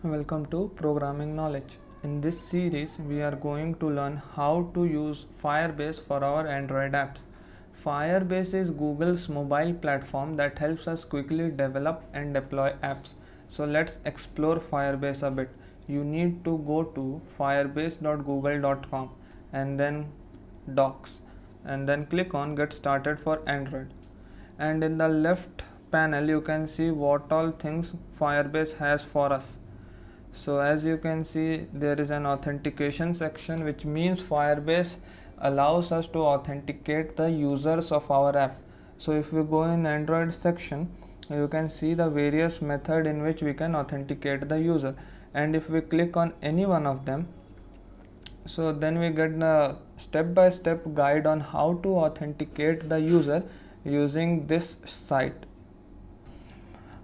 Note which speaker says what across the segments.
Speaker 1: Welcome to Programming Knowledge. In this series, we are going to learn how to use Firebase for our Android apps. Firebase is Google's mobile platform that helps us quickly develop and deploy apps. So let's explore Firebase a bit. You need to go to firebase.google.com and then Docs and then click on Get Started for Android. And in the left panel, you can see what all things Firebase has for us. So as you can see, there is an authentication section, which means Firebase allows us to authenticate the users of our app. So if we go in Android section, you can see the various method in which we can authenticate the user, and if we click on any one of them, so then we get a step-by-step guide on how to authenticate the user using this site.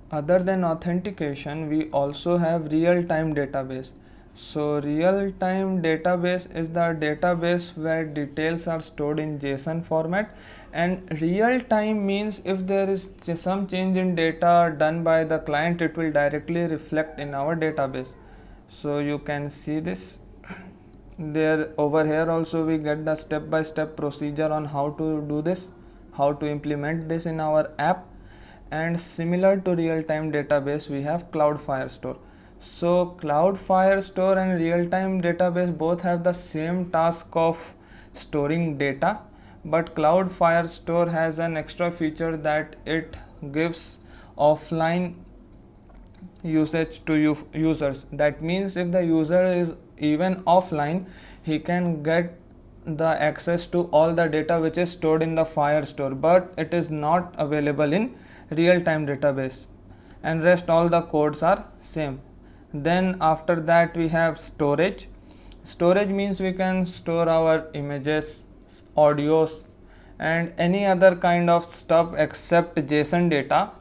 Speaker 1: Other than authentication, we also have real-time database. So real-time database is the database where details are stored in JSON format, and real-time means if there is some change in data done by the client, it will directly reflect in our database. So you can see this there. Over here also we get the step-by-step procedure on how to do this, how to implement this in our app. And similar to real-time database, we have Cloud Firestore. So Cloud Firestore and real-time database both have the same task of storing data, but Cloud Firestore has an extra feature that it gives offline usage to users. That means if the user is even offline, he can get the access to all the data which is stored in the Firestore, but it is not available in real-time database, and rest all the codes are same. Then after that we have storage. Storage means we can store our images, audios, and any other kind of stuff except JSON data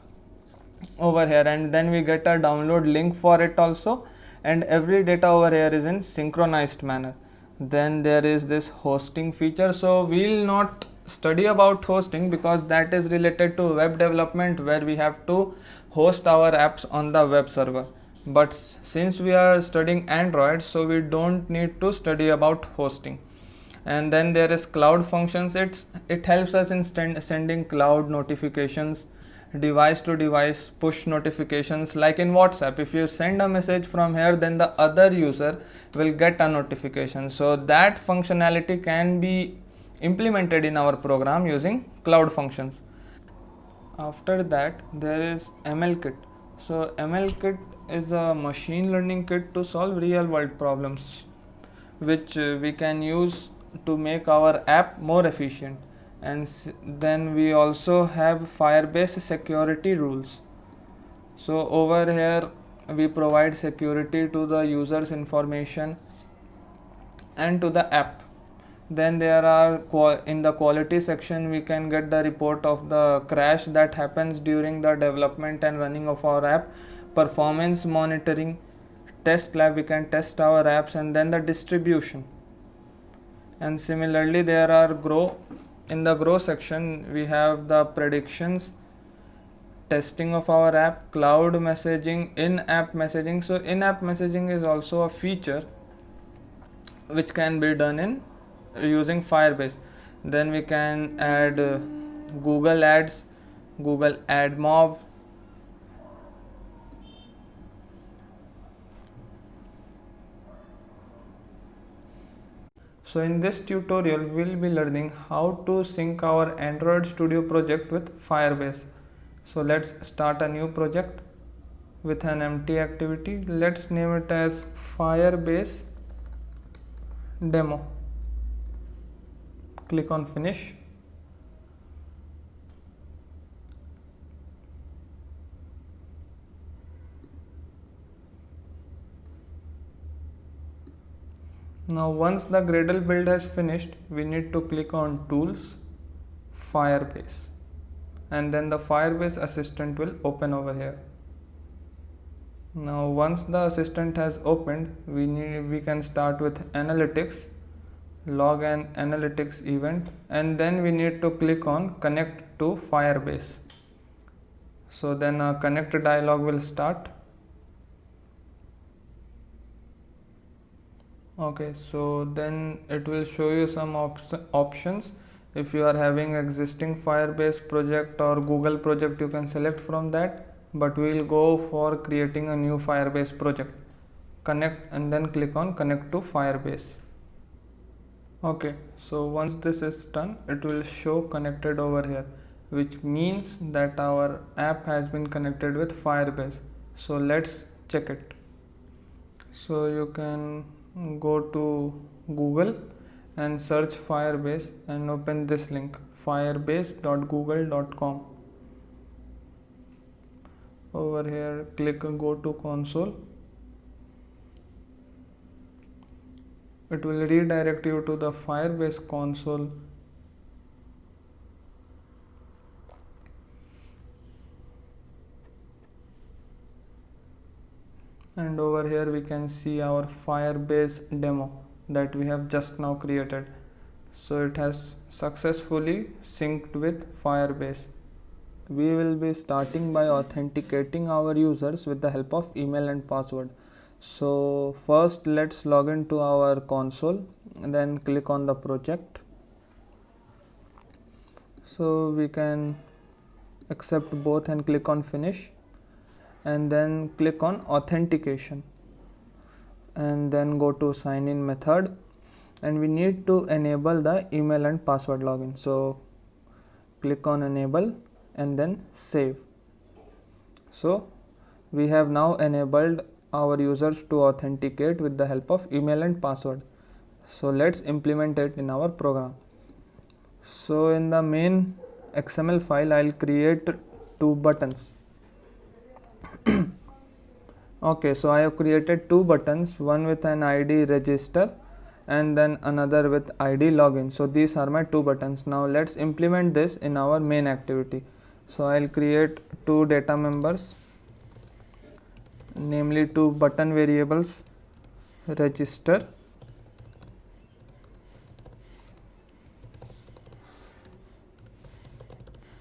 Speaker 1: over here, and then we get a download link for it also, and every data over here is in synchronized manner. Then there is this hosting feature. So we'll not study about hosting because that is related to web development, where we have to host our apps on the web server. But since we are studying Android, so we don't need to study about hosting. And then there is cloud functions. It helps us in sending cloud notifications, device to device push notifications, like in WhatsApp. If you send a message from here, then the other user will get a notification. So that functionality can be implemented in our program using cloud functions. After that, there is ML kit. So ML kit is a machine learning kit to solve real world problems, which we can use to make our app more efficient. And then we also have Firebase security rules. So over here we provide security to the user's information and to the app. Then there are in the quality section, we can get the report of the crash that happens during the development and running of our app, performance monitoring, test lab, we can test our apps, and then the distribution. And similarly there are in the grow section we have the predictions, testing of our app, cloud messaging, in-app messaging. So in-app messaging is also a feature which can be done in using Firebase. Then we can add Google Ads, Google Ad Mob. So in this tutorial we will be learning how to sync our Android Studio project with Firebase. So let's start a new project with an empty activity. Let's name it as Firebase Demo. Click on finish. Now once the Gradle build has finished, we need to click on Tools, Firebase, and then the Firebase assistant will open over here. Now once the assistant has opened, we can start with analytics, log an analytics event, and then we need to click on connect to Firebase. So then a connect dialog will start. Okay, so then it will show you some options. If you are having existing Firebase project or Google project, you can select from that, but we will go for creating a new Firebase project. Connect and then click on connect to Firebase. Okay, so once this is done, it will show connected over here, which means that our app has been connected with Firebase. So let's check it. So you can go to Google and search Firebase and open this link, firebase.google.com. Over here click go to console. It will redirect you to the Firebase console. And over here we can see our Firebase demo that we have just now created. So it has successfully synced with Firebase. We will be starting by authenticating our users with the help of email and password. So first let's log into our console and then click on the project. So we can accept both and click on finish, and then click on authentication and then go to sign in method, and we need to enable the email and password login. So click on enable and then save. So we have now enabled our users to authenticate with the help of email and password. So let's implement it in our program. So in the main XML file I'll create two buttons. Okay, so I have created two buttons, one with an ID register and then another with ID login. So these are my two buttons. Now let's implement this in our main activity. So I'll create two data members, namely two button variables, register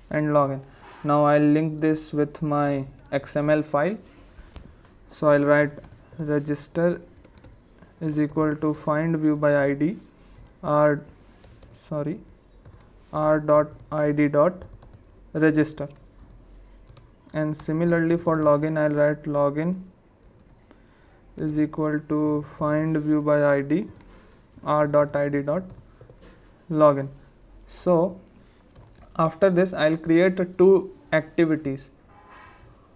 Speaker 1: and login. Now I'll link this with my XML file. So I'll write register is equal to find view by ID r dot id dot register, and similarly for login I'll write login is equal to find view by ID r dot id dot login. So after this I'll create two activities.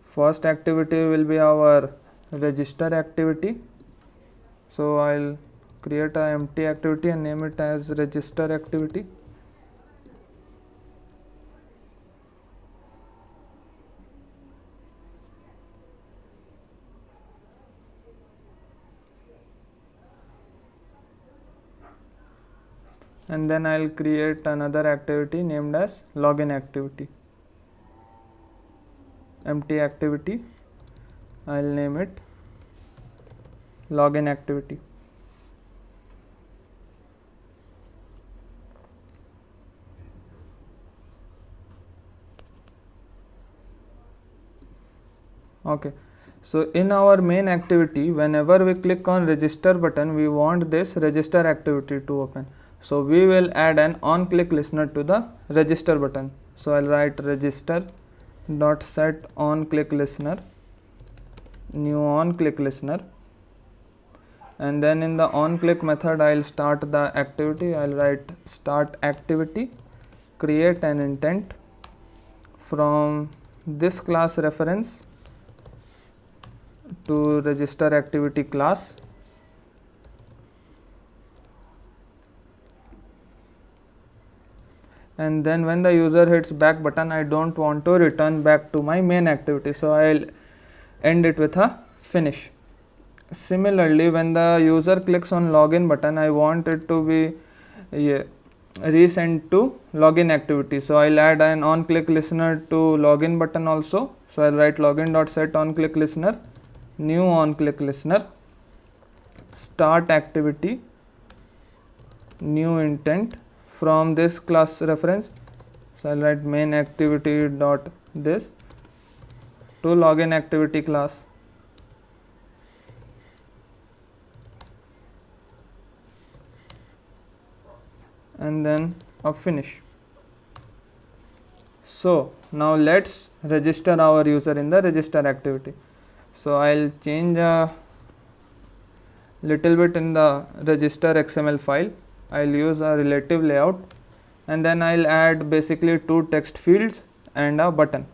Speaker 1: First activity will be our register activity. So I'll create an empty activity and name it as register activity. And then I'll create another activity named as login activity. Empty activity, I'll name it login activity. Okay, so in our main activity, whenever we click on register button, we want this register activity to open. So we will add an on click listener to the register button. So I'll write register dot set on click listener, new on click listener, and then in the on click method I'll start the activity. I'll write start activity, create an intent from this class reference to register activity class, and then when the user hits back button, I don't want to return back to my main activity, so I'll end it with a finish. Similarly, when the user clicks on login button, I want it to be resend to login activity, so I'll add an on click listener to login button also. So I'll write login dot set on click listener, new on click listener, start activity, new intent from this class reference. So I'll write main activity dot this to login activity class. and then a finish. So now let's register our user in the register activity. So I'll change a little bit in the register XML file. I'll use a relative layout, and then I'll add basically 2 text fields and a button.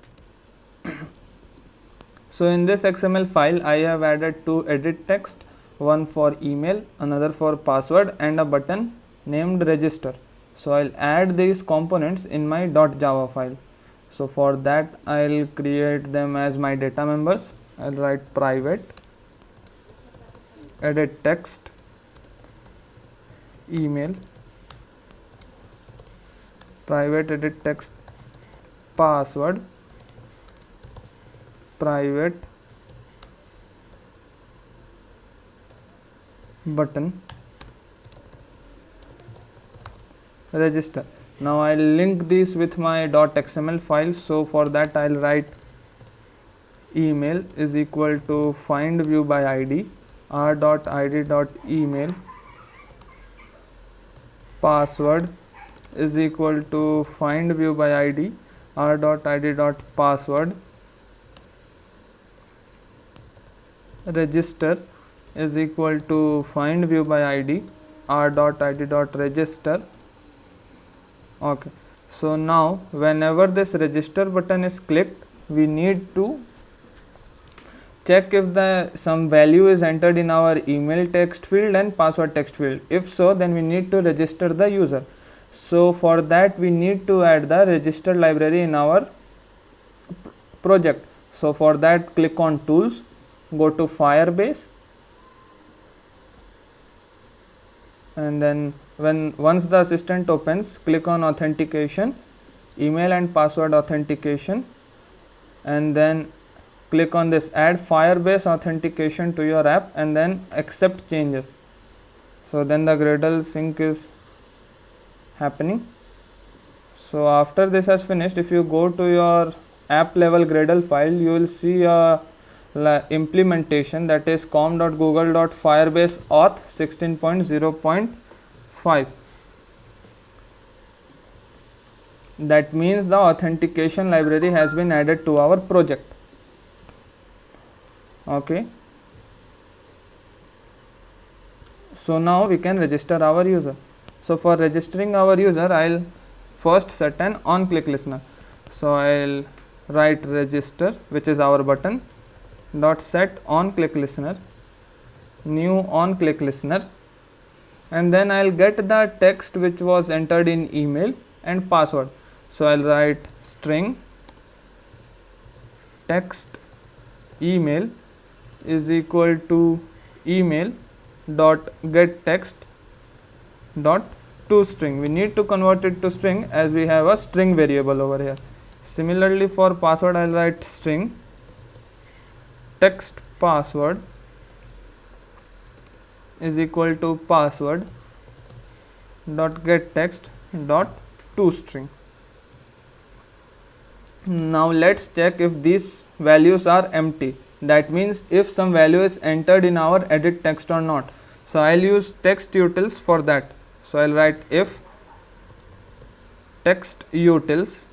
Speaker 1: So in this XML file I have added 2 edit text, one for email, another for password, and a button named register. So I'll add these components in my .java file. So for that I'll create them as my data members. I'll write private edit text email, private edit text password, private button register. Now I'll link this with my .xml file. So for that I'll write email is equal to find view by id, r.id.email, password is equal to find view by id, r.id.password, register is equal to find view by id, r.id.register. Okay, so now whenever this register button is clicked, we need to check if some value is entered in our email text field and password text field. If so, then we need to register the user. So for that we need to add the register library in our project. So for that, click on tools, go to Firebase, and then once the assistant opens, click on authentication, email and password authentication, and then click on this add Firebase authentication to your app, and then accept changes. So then the Gradle sync is happening. So after this has finished, if you go to your app level Gradle file, you will see a implementation, that is com.google.firebase auth 16.0.5. That means the authentication library has been added to our project. Okay, so now we can register our user. So for registering our user, I'll first set an on click listener. So I'll write register, which is our button, dot set on click listener, new on click listener, and then I'll get the text which was entered in email and password. So I'll write string text email is equal to email dot get text dot to string. We need to convert it to string as we have a string variable over here. Similarly for password, I'll write string text password is equal to password dot get text dot to string. Now let's check if these values are empty. That means if some value is entered in our edit text or not. So I'll use text utils for that. So I'll write if text utils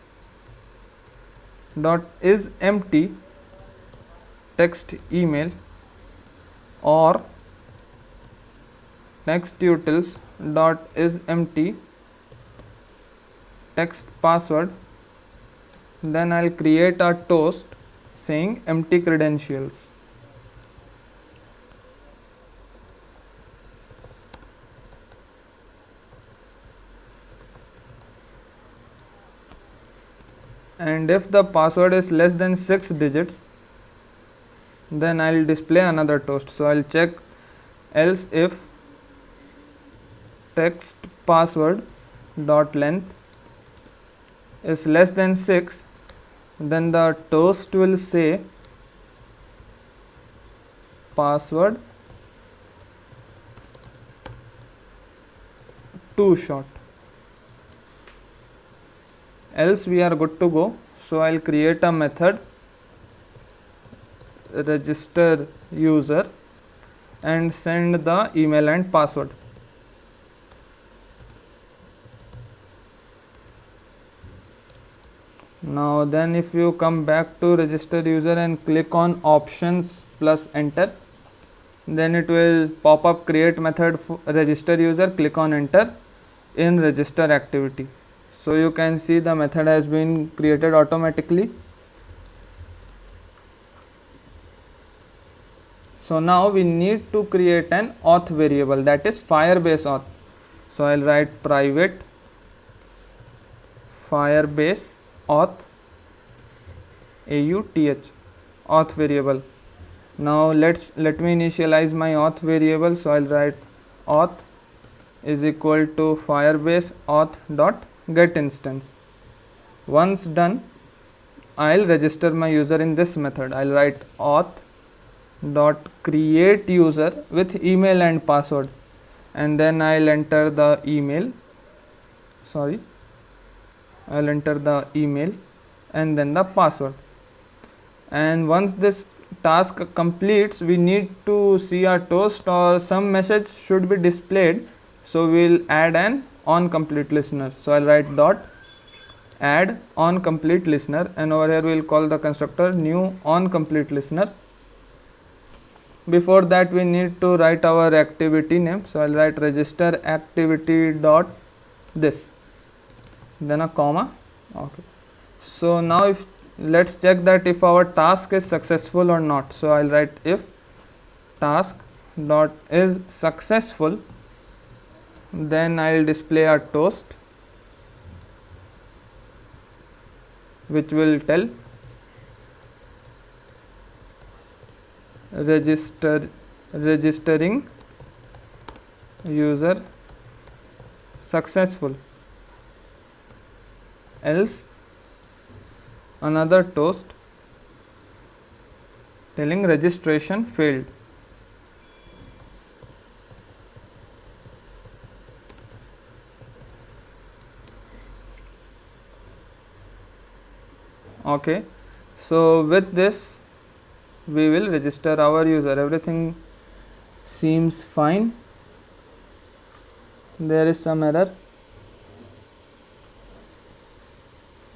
Speaker 1: dot is empty text email or text utils dot is empty text password, then I'll create a toast saying empty credentials. And if the password is less than 6 digits, then I'll display another toast. So I'll check else if text password dot length is less than 6, then the toast will say password too short. Else we are good to go. So I'll create a method register user and send the email and password. Now then if you come back to register user and click on options plus enter, then it will pop up create method for register user, click on enter in register activity. So you can see the method has been created automatically. So now we need to create an auth variable, that is Firebase auth. So I'll write private Firebase auth auth variable. Now let me initialize my auth variable. So I'll write auth is equal to Firebase auth dot get instance. Once done, I'll register my user in this method. I'll write auth dot create user with email and password, and then I'll enter the email. I'll enter the email and then the password. And once this task completes, we need to see a toast or some message should be displayed. So we'll add an on complete listener. So I'll write dot add on complete listener, and over here we'll call the constructor new on complete listener. Before that we need to write our activity name. So I'll write register activity dot this, then a comma. Okay. So now if let's check that if our task is successful or not. So I'll write if task dot is successful, then I'll display a toast which will tell registering user successful, else another toast telling registration failed. Okay, so with this we will register our user. Everything seems fine. There is some error.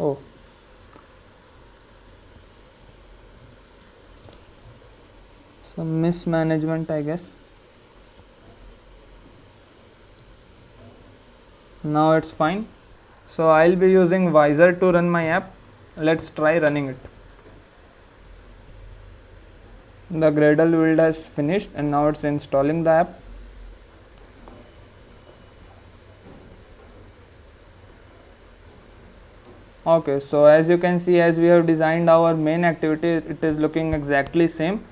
Speaker 1: Oh, some mismanagement, I guess. Now it's fine. So I'll be using Visor to run my app. Let's try running it. The Gradle build has finished and now it's installing the app. Okay, so as you can see, as we have designed our main activity, it is looking exactly same.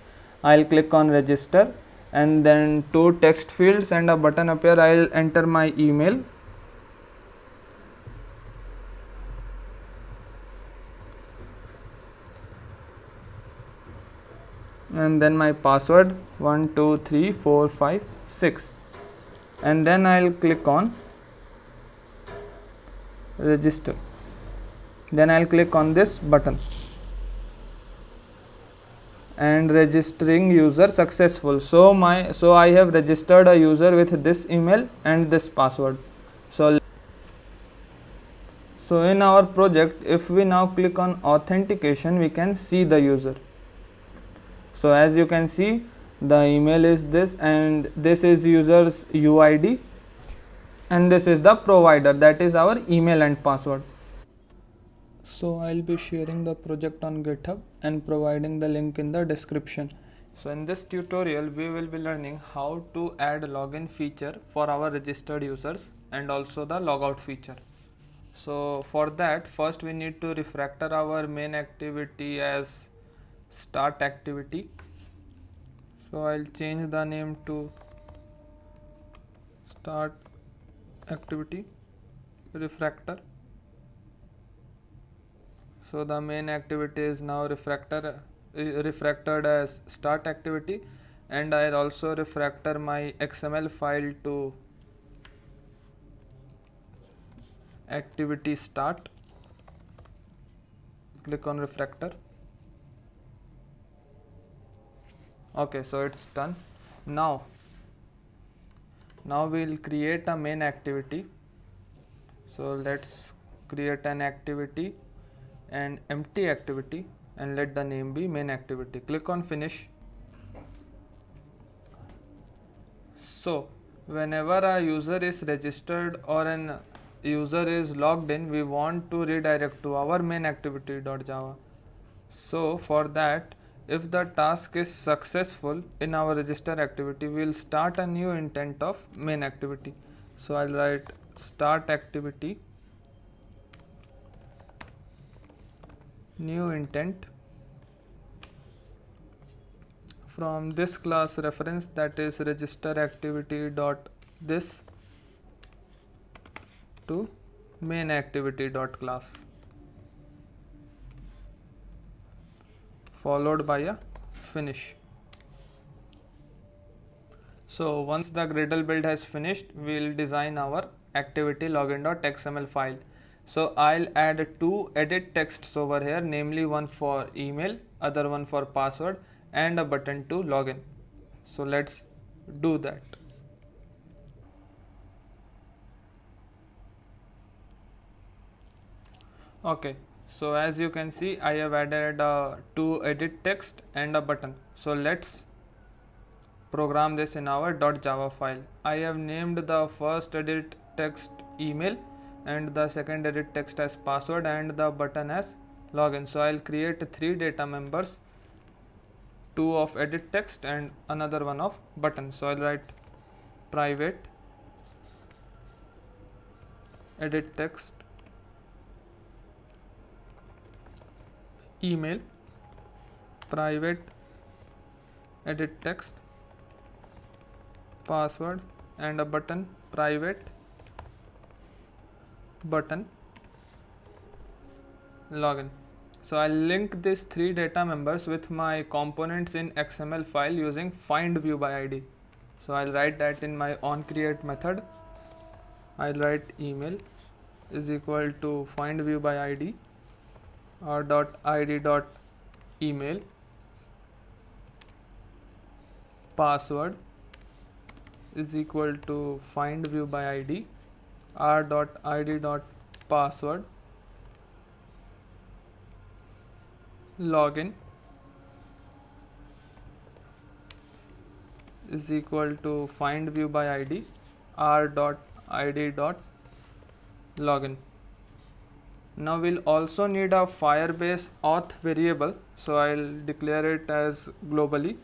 Speaker 1: I'll click on register and then 2 text fields and a button appear. I'll enter my email. And then my password 1 2 3 4 5 6, and then I'll click on register. Then I'll click on this button and registering user successful. So I have registered a user with this email and this password. So in our project, if we now click on authentication, we can see the user. So as you can see, the email is this and this is user's UID and this is the provider, that is our email and password. So I'll be sharing the project on GitHub and providing the link in the description. So in this tutorial we will be learning how to add login feature for our registered users and also the logout feature. So for that, first we need to refactor our main activity as start activity. So I'll change the name to start activity refactor. So the main activity is now refactored as start activity, and I'll also refactor my XML file to activity start. Click on refactor. Okay, so it's done. Now we'll create a main activity. So let's create an activity an empty activity and let the name be main activity. Click on finish. So whenever a user is registered or an user is logged in, we want to redirect to our main activity.java. So for that, if the task is successful in our register activity, we will start a new intent of main activity. So I'll write start activity, new intent from this class reference, that is register activity dot this to main activity dot class, followed by a finish. So once the Gradle build has finished, we'll design our activity login.xml file. So I'll add two edit texts over here, namely one for email, other one for password, and a button to login. So let's do that. Okay, so as you can see, I have added two edit text and a button. So let's program this in our .java file. I have named the first edit text email and the second edit text as password and the button as login. So I'll create three data members, two of edit text and another one of button. So I'll write private edit text email, private edit text password, and a button private button login. So I'll link these three data members with my components in XML file using find view by ID. So I'll write that in my onCreate method. I'll write email is equal to find view by ID or dot id dot email, password is equal to find view by ID r dot id dot password, login is equal to find view by ID r dot id dot login. Now we'll also need a Firebase auth variable, so I'll declare it as globally.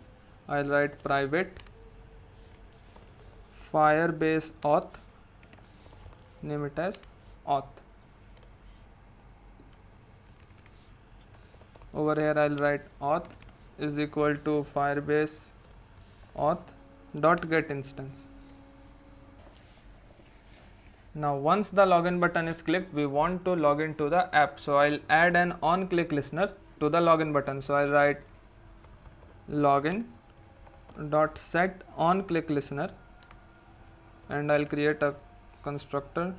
Speaker 1: I'll write private Firebase auth, name it as auth. Over here I'll write auth is equal to Firebase auth dot get instance. Now once the login button is clicked, we want to log into the app. So I'll add an on click listener to the login button. So I'll write login dot set on click listener and I'll create a constructor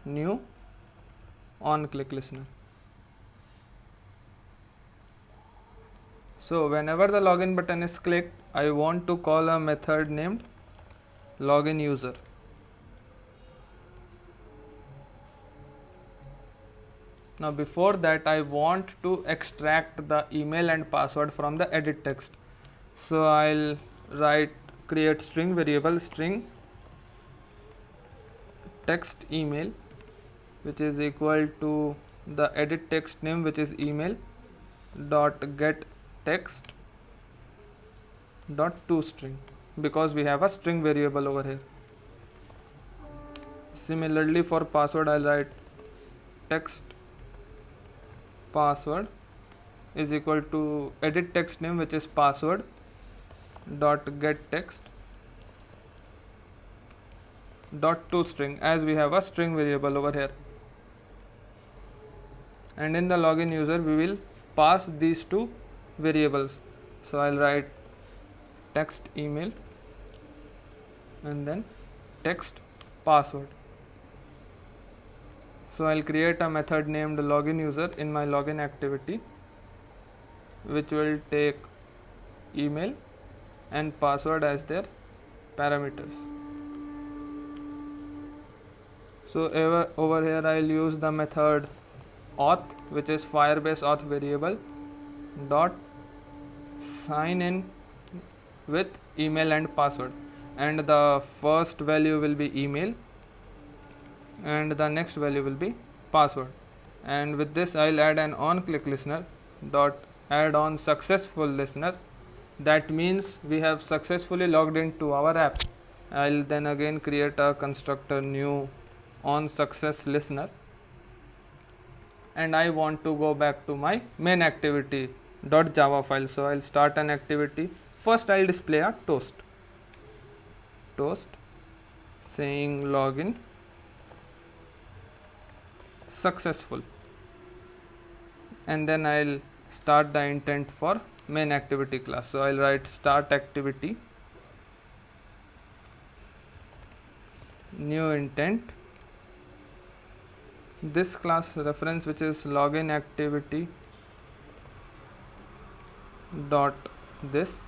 Speaker 1: new on click listener. So whenever the login button is clicked, I want to call a method named login user. Now before that, I want to extract the email and password from the edit text. So I'll write create string variable string text email, which is equal to the edit text name, which is email dot get text dot toString, because we have a string variable over here. Similarly for password, I'll write text password is equal to edit text name, which is password dot get text dot toString, as we have a string variable over here. And in the login user, we will pass these two variables. So I'll write text email and then text password. So I'll create a method named login user in my login activity, which will take email and password as their parameters. So over here I'll use the method auth, which is Firebase auth variable, dot sign in with email and password, and the first value will be email and the next value will be password. And with this I'll add an on click listener dot add on successful listener. That means we have successfully logged into our app. I'll then again create a constructor new on success listener, and I want to go back to my main activity .java file. So I'll start an activity. First I'll display a toast saying login successful, and then I'll start the intent for main activity class. So I'll write start activity new intent, this class reference which is login activity dot this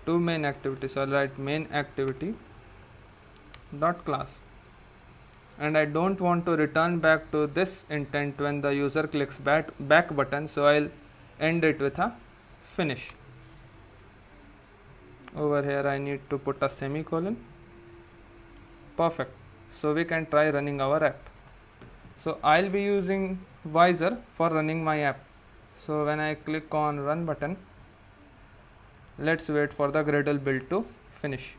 Speaker 1: to main activity. So I'll write main activity dot class, and I don't want to return back to this intent when the user clicks back button, so I'll end it with a finish. Over here I need to put a semicolon. Perfect. So we can try running our app. So I'll be using Visor for running my app. So when I click on run button, let's wait for the Gradle build to finish.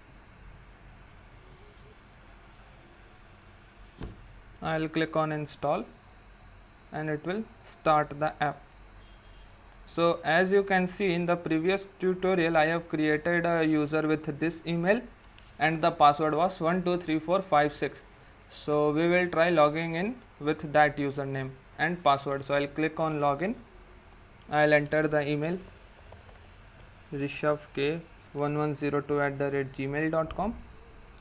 Speaker 1: I'll click on install and it will start the app. So as you can see in the previous tutorial, I have created a user with this email and the password was 123456. So we will try logging in with that username and password. So I'll click on login. I'll enter the email rishavk1102@gmail.com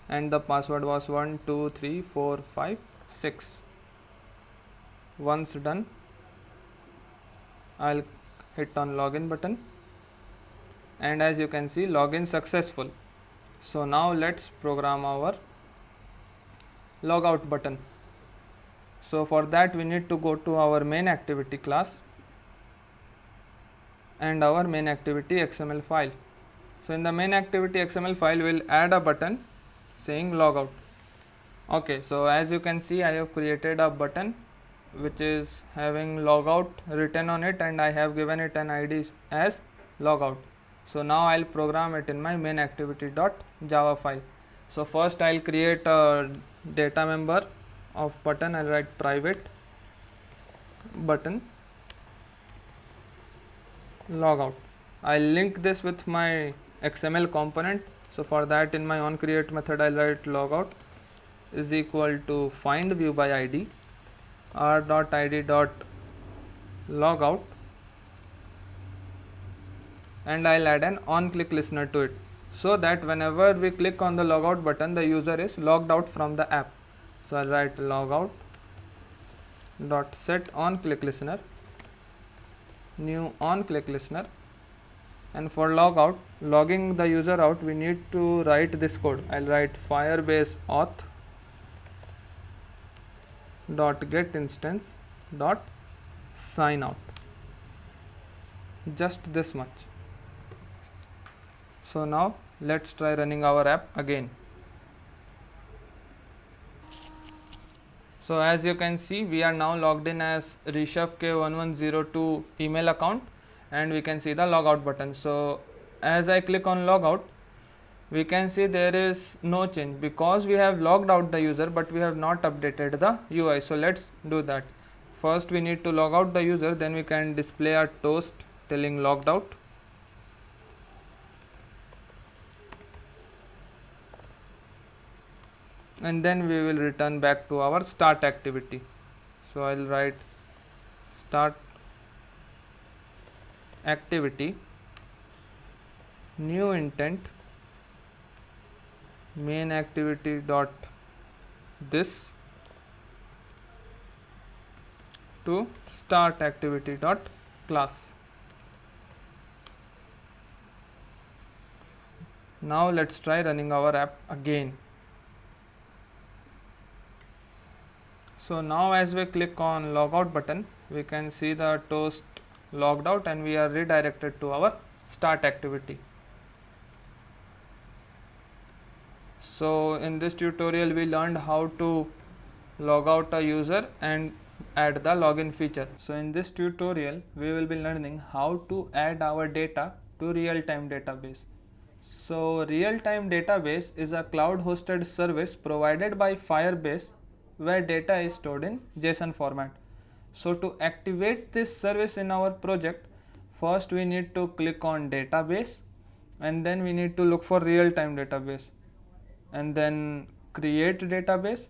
Speaker 1: and the password was 123456. Once done, I'll hit on login button, and as you can see, login successful. So now let's program our logout button. So for that we need to go to our main activity class and our main activity XML file. So in the main activity XML file we'll add a button saying logout. Okay, so as you can see, I have created a button which is having logout written on it, and I have given it an ID as logout. So now I'll program it in my main activity.java file. So first I'll create a data member of button. I'll write private button logout. I'll link this with my XML component. So for that, in my onCreate method, I'll write logout is equal to find view by ID r.id.logout, and I'll add an on click listener to it, so that whenever we click on the logout button, the user is logged out from the app. So I'll write logout dot set on click listener new on click listener, and for logout, logging the user out, we need to write this code. I'll write Firebase auth dot get instance dot sign out, just this much. So now let's try running our app again. So as you can see, we are now logged in as rishavk1102 email account, and we can see the logout button. So as I click on logout, we can see there is no change because we have logged out the user, but we have not updated the UI. So let's do that. First we need to log out the user, then we can display a toast telling logged out. And then we will return back to our start activity. So I'll write start activity new intent main activity dot this to start activity dot class. Now let's try running our app again. So now as we click on logout button, we can see the toast logged out and we are redirected to our start activity. So in this tutorial we learned how to log out a user and add the login feature. So in this tutorial we will be learning how to add our data to real-time database. So real-time database is a cloud hosted service provided by Firebase where data is stored in JSON format. So to activate this service in our project, first we need to click on database and then we need to look for real-time database and then create database.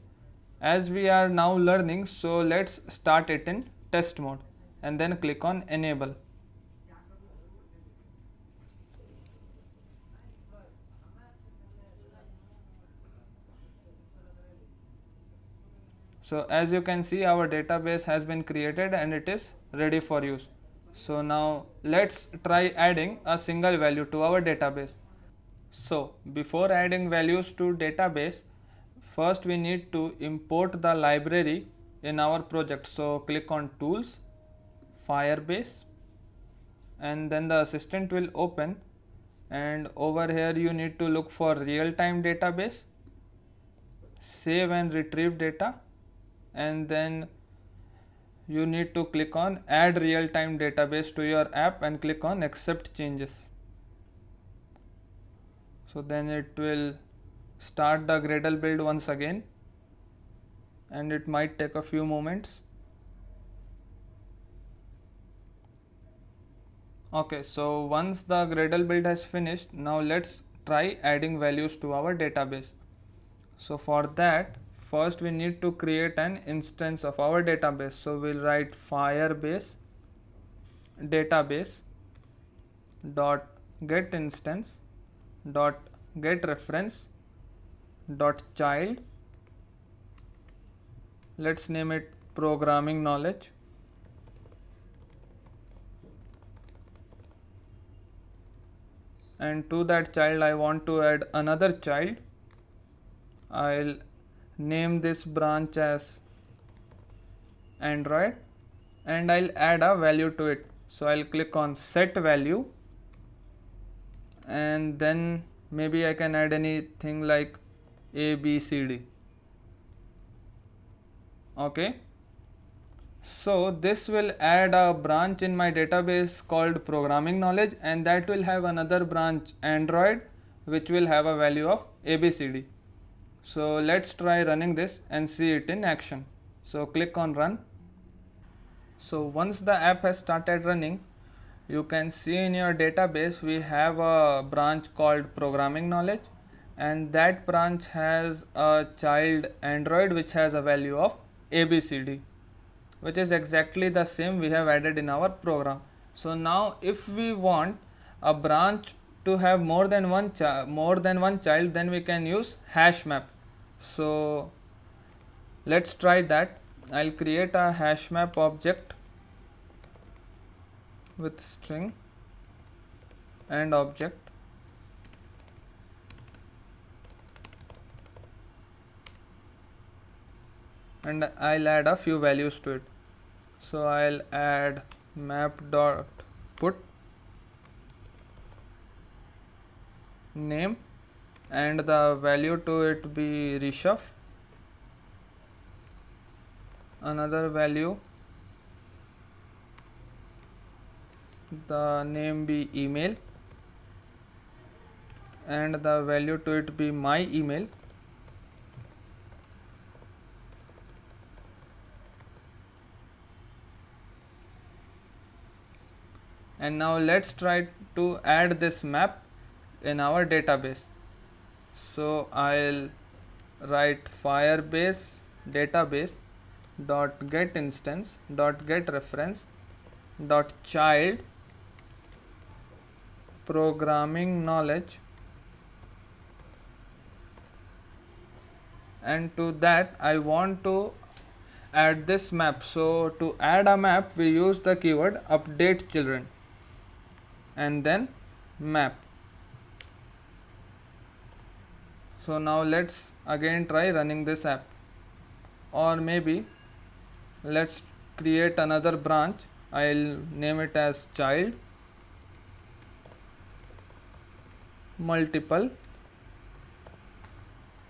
Speaker 1: As we are now learning, so let's start it in test mode and then click on enable. So as you can see, our database has been created and it is ready for use. So now let's try adding a single value to our database. So before adding values to database, first we need to import the library in our project. So click on tools, Firebase, and then the assistant will open, and over here you need to look for real-time database, save and retrieve data, and then you need to click on add real-time database to your app and click on accept changes. So then it will start the Gradle build once again and it might take a few moments. Okay, so once the Gradle build has finished, now let's try adding values to our database. So for that, first we need to create an instance of our database. So we'll write Firebase database dot get instance dot get reference dot child. Let's name it programming knowledge. And to that child I want to add another child. I'll name this branch as Android and I'll add a value to it. So I'll click on set value and then maybe I can add anything like A, B, C, D. Okay. So this will add a branch in my database called programming knowledge, and that will have another branch Android which will have a value of ABCD. So let's try running this and see it in action. So click on run. So once the app has started running, you can see in your database we have a branch called programming knowledge, and that branch has a child Android which has a value of ABCD, which is exactly the same we have added in our program. So now if we want a branch to have more than one child, then we can use hash map. So let's try that. I'll create a hash map object with string and object, and I'll add a few values to it. So I'll add map dot put name and the value to it be reshuf, another value, the name be email and the value to it be my email, and now let's try to add this map in our database. So I'll write Firebase database dot get instance dot get reference dot child programming knowledge, and to that I want to add this map. So to add a map we use the keyword update children and then map. So now let's again try running this app, or maybe Let's create another branch. I'll name it as child multiple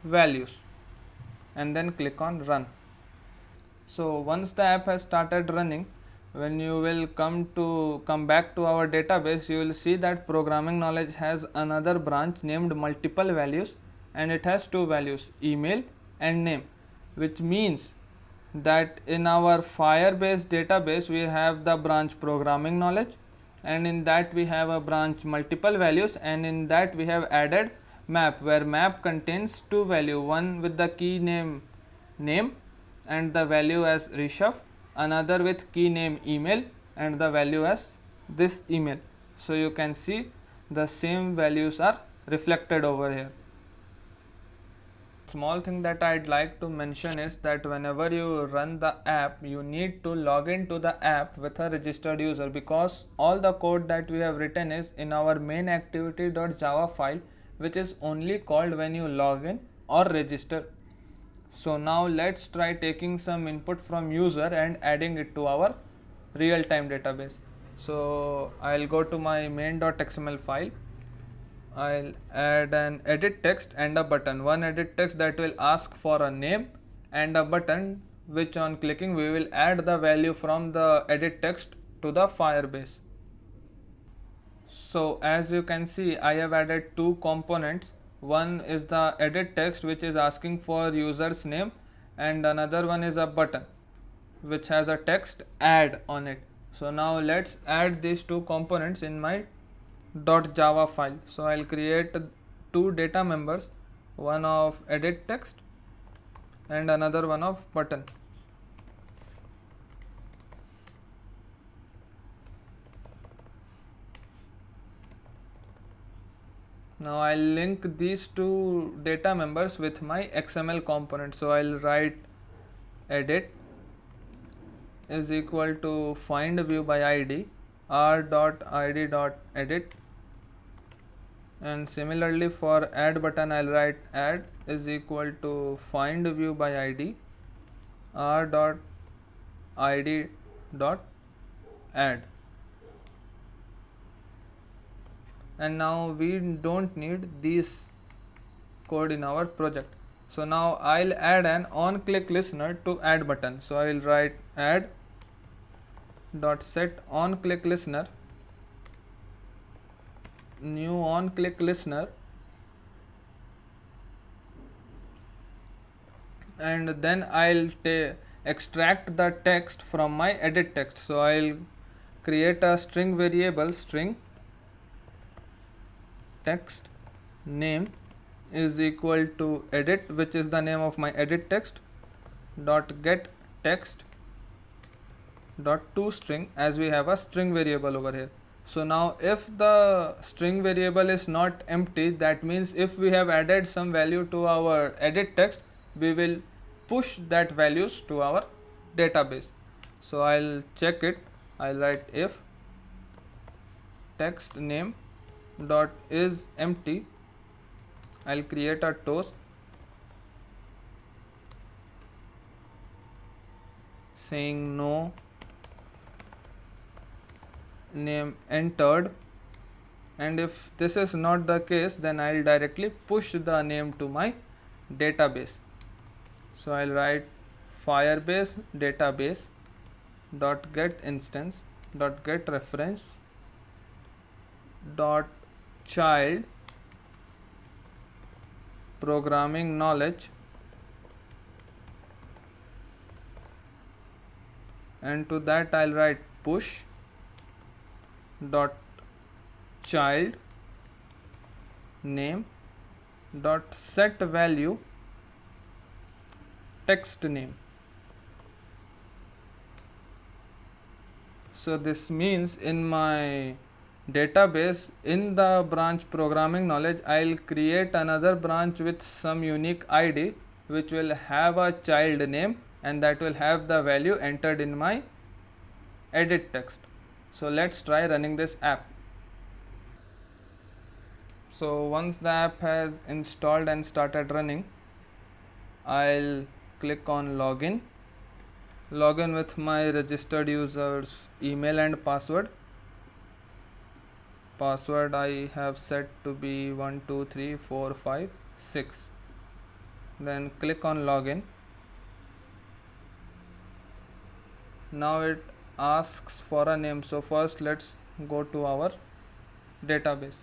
Speaker 1: values and then click on run. So once the app has started running, when you will come back to our database, you will see that programming knowledge has another branch named multiple values, and it has two values, email and name, which means that in our Firebase database we have the branch programming knowledge, and in that we have a branch multiple values, and in that we have added map, where map contains two value, one with the key name and the value as Rishabh, another with key name email and the value as this email. So you can see the same values are reflected over here. Small thing that I'd like to mention is that whenever you run the app, you need to log into the app with a registered user, because all the code that we have written is in our main activity.java file, which is only called when you log in or register. So now let's try taking some input from user and adding it to our real-time database. So I'll go to my main.xml file. I'll add an edit text and a button. One edit text that will ask for a name, and a button which on clicking we will add the value from the edit text to the Firebase. So as you can see, I have added two components. One is the edit text which is asking for user's name, and another one is a button which has a text add on it. So now let's add these two components in my .java file. So I'll create two data members, one of edit text and another one of button. Now I'll link these two data members with my XML component. So I'll write edit is equal to find view by id r.id.edit, and similarly for add button I'll write add is equal to find view by id r.id.add. And now we don't need this code in our project. So now I'll add an on click listener to add button. So I'll write add dot set on click listener, new on click listener, and then I'll extract the text from my edit text. So I'll create a string variable, string text name is equal to edit, which is the name of my edit text, dot get text dot toString, as we have a string variable over here. So now if the string variable is not empty, that means if we have added some value to our edit text, we will push that values to our database. So I'll check it. I'll write if text name dot is empty. I'll create a toast saying no name entered, and if this is not the case, then I'll directly push the name to my database. So I'll write Firebase database dot get instance dot get reference dot child programming knowledge, and to that I'll write push dot child name dot set value text name. So this means in my database, in the branch programming knowledge, I'll create another branch with some unique ID which will have a child name, and that will have the value entered in my edit text. So let's try running this app. So once the app has installed and started running, I'll click on login, log in with my registered user's email and password. Password I have set to be 123456. Then click on login. Now it asks for a name, so first let's go to our database.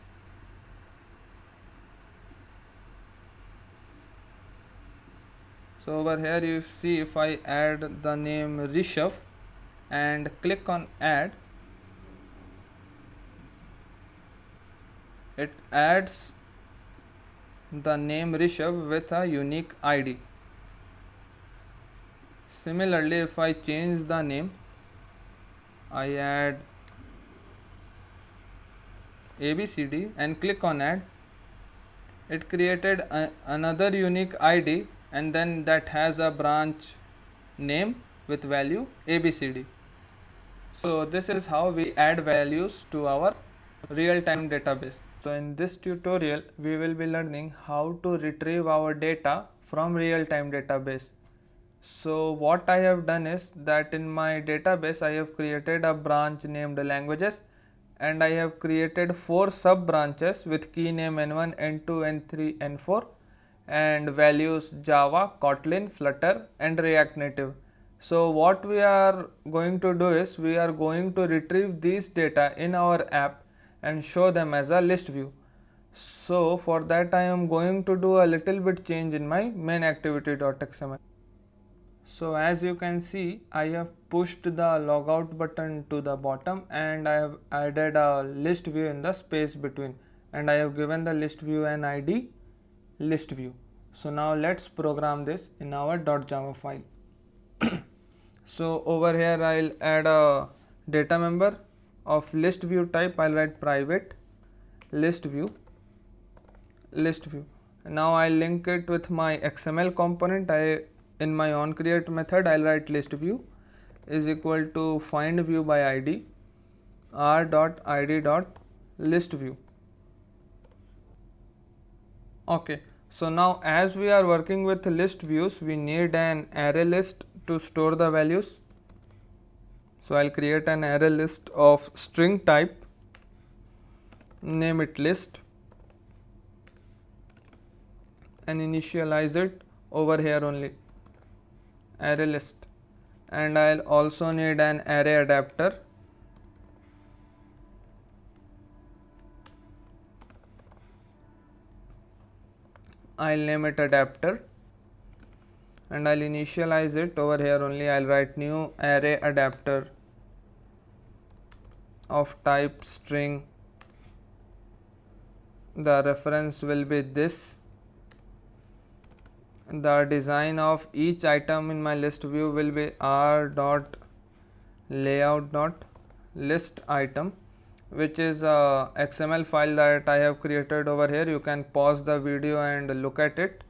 Speaker 1: So over here you see, if I add the name Rishabh and click on add, it adds the name Rishabh with a unique ID. Similarly, if I change the name, I add ABCD and click on add, it created another unique ID, and then that has a branch name with value ABCD. So this is how we add values to our real-time database. So in this tutorial we will be learning how to retrieve our data from real-time database. So what I have done is that in my database I have created a branch named languages, and I have created 4 sub branches with key name N1, N2, N3, N4 and values Java, Kotlin, Flutter and React Native. So what we are going to do is we are going to retrieve these data in our app and show them as a list view. So for that I am going to do a little bit change in my main activity.xml. So as you can see, I have pushed the logout button to the bottom and I have added a list view in the space between, and I have given the list view an ID list view. So now let's program this in our .java file. So over here I'll add a data member of list view type. I'll write private list view. Now I'll link it with my XML component. In my onCreate method I'll write list view is equal to find view by ID r.id.list view. Okay, so now as we are working with list views, we need an array list to store the values. So I'll create an array list of string type, name it list and initialize it over here only, array list. And I'll also need an array adapter. I'll name it adapter and I'll initialize it over here only. I'll write new array adapter of type string. The reference will be this. The design of each item in my list view will be r.layout.list item, which is a XML file that I have created over here. You can pause the video and look at it.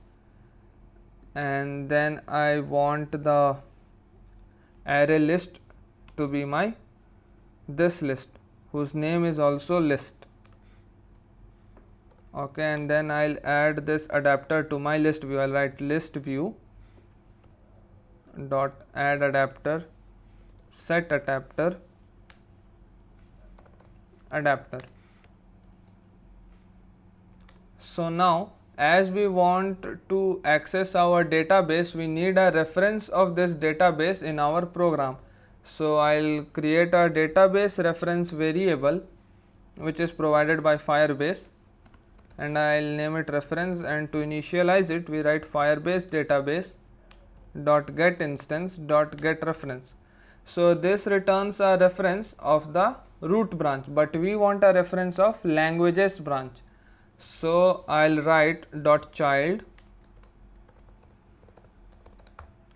Speaker 1: And then I want the array list to be my this list whose name is also list. Okay, and then I'll add this adapter to my list view. I'll write list view dot add adapter set adapter. So now as we want to access our database, we need a reference of this database in our program. So I'll create a database reference variable which is provided by Firebase, and I'll name it reference, and to initialize it we write Firebase database dot get instance dot get reference. So this returns a reference of the root branch, but we want a reference of languages branch. So I'll write dot child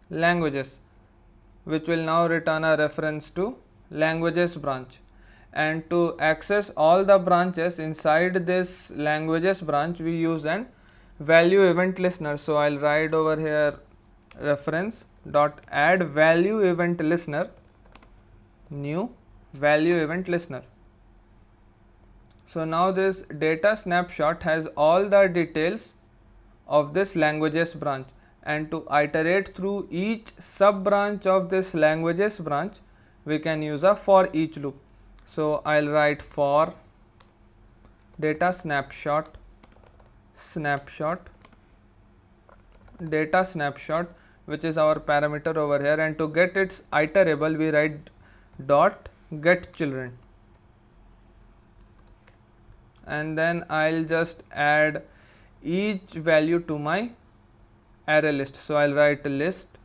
Speaker 1: languages, which will now return a reference to languages branch. And to access all the branches inside this languages branch, we use an value event listener. So I'll write over here reference dot add value event listener, new value event listener. So now this data snapshot has all the details of this languages branch, and to iterate through each sub branch of this languages branch, we can use a for each loop. So I'll write for data snapshot data snapshot, which is our parameter over here, and to get its iterable we write dot get children, and then I'll just add each value to my array list. So I'll write list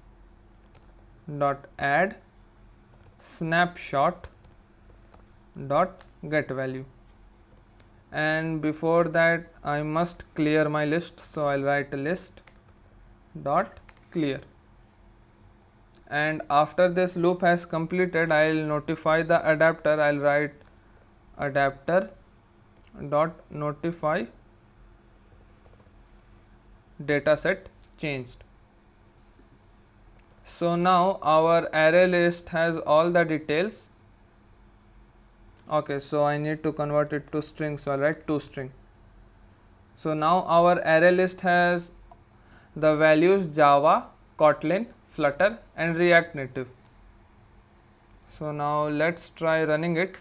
Speaker 1: dot add snapshot dot get value, and before that I must clear my list. So I'll write list dot clear, and after this loop has completed I'll notify the adapter. I'll write adapter dot notify dataset changed. So now our array list has all the details. Okay, so I need to convert it to string, so I'll write toString. So now our array list has the values Java, Kotlin, Flutter and React Native. So now let's try running it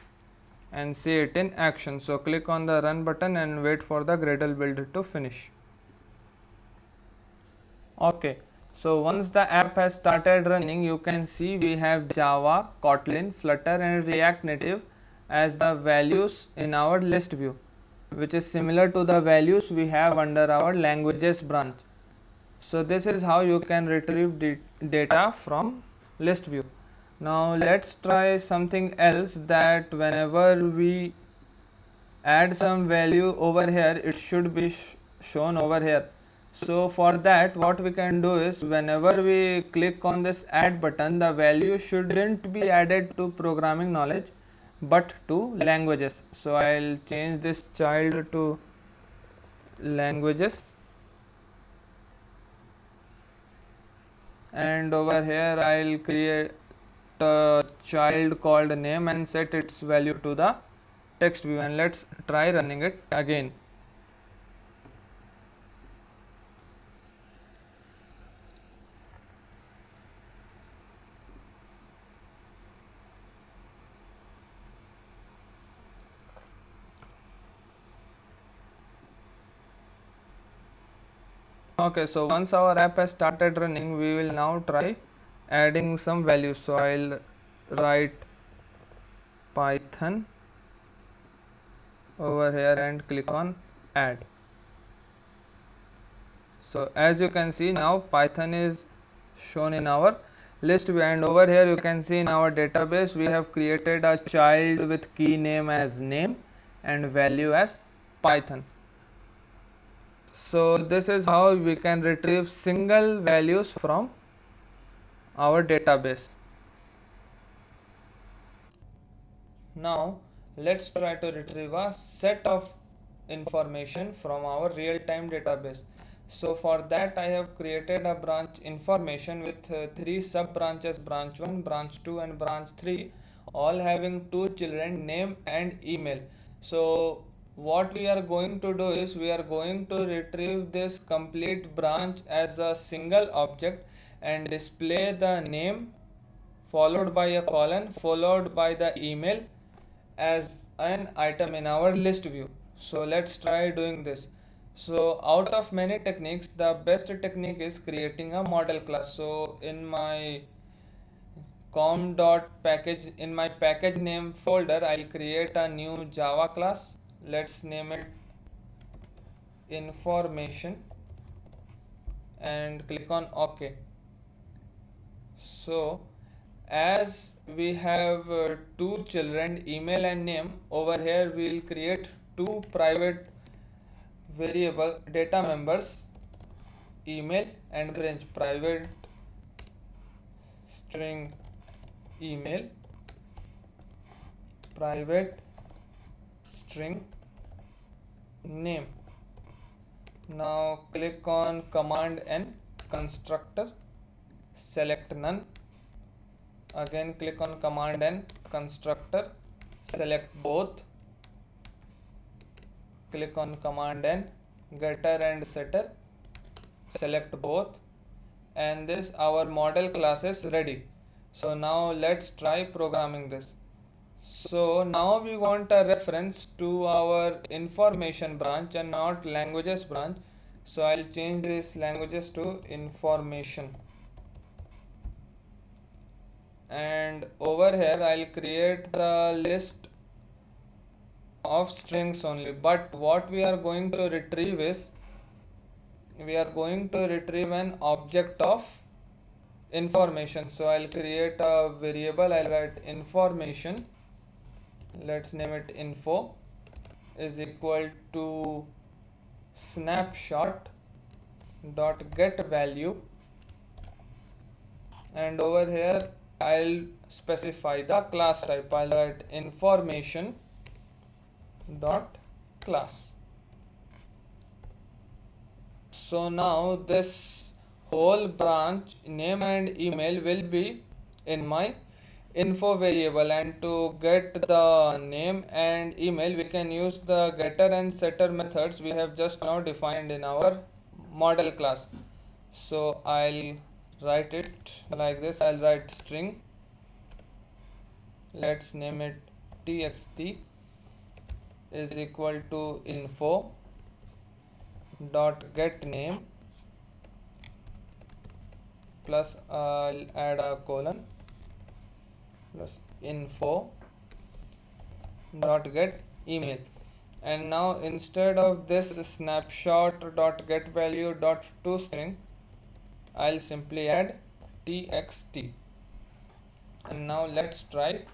Speaker 1: and see it in action. So click on the run button and wait for the Gradle build to finish. Okay, so once the app has started running, you can see we have Java, Kotlin, Flutter and React Native as the values in our list view, which is similar to the values we have under our languages branch. So this is how you can retrieve data from list view. Now let's try something else, that whenever we add some value over here, it should be shown over here. So for that, what we can do is, whenever we click on this add button, the value shouldn't be added to programming knowledge but to languages. So I'll change this child to languages, and over here I'll create a child called name and set its value to the text view, and let's try running it again. Okay, so once our app has started running, we will now try adding some values. So I'll write Python over here and click on add. So as you can see, now Python is shown in our list view, and over here you can see in our database we have created a child with key name as name and value as Python. So this is how we can retrieve single values from our database. Now let's try to retrieve a set of information from our real-time database. So for that I have created a branch information with 3 sub branches, branch 1, branch 2 and branch 3, all having 2 children, name and email. So what we are going to do is, we are going to retrieve this complete branch as a single object and display the name followed by a colon followed by the email as an item in our list view. So let's try doing this. So out of many techniques, the best technique is creating a model class. So in my com.package, in my package name folder, I'll create a new Java class. Let's name it information and click on OK. So as we have 2 children, email and name, over here we will create 2 private variable data members, email and branch, private string email, private string name. Now click on command N, constructor, select none. Again click on command N, constructor, select both. Click on command N, getter and setter, select both. and this our model class is ready. So now let's try programming this. So now we want a reference to our information branch and not languages branch. So I'll change this languages to information, and over here I'll create the list of strings only, but what we are going to retrieve is we are going to retrieve an object of information. So I'll create a variable, I'll write information, let's name it info, is equal to snapshot dot get value, and over here I'll specify the class type. I'll write information dot class. So now this whole branch name and email will be in my info variable, and to get the name and email we can use the getter and setter methods we have just now defined in our model class. So I'll write it like this. I'll write string, let's name it txt, is equal to info dot get name plus I'll add a colon plus info dot get email. And now instead of this snapshot dot get value dot to string, I'll simply add txt. And now let's try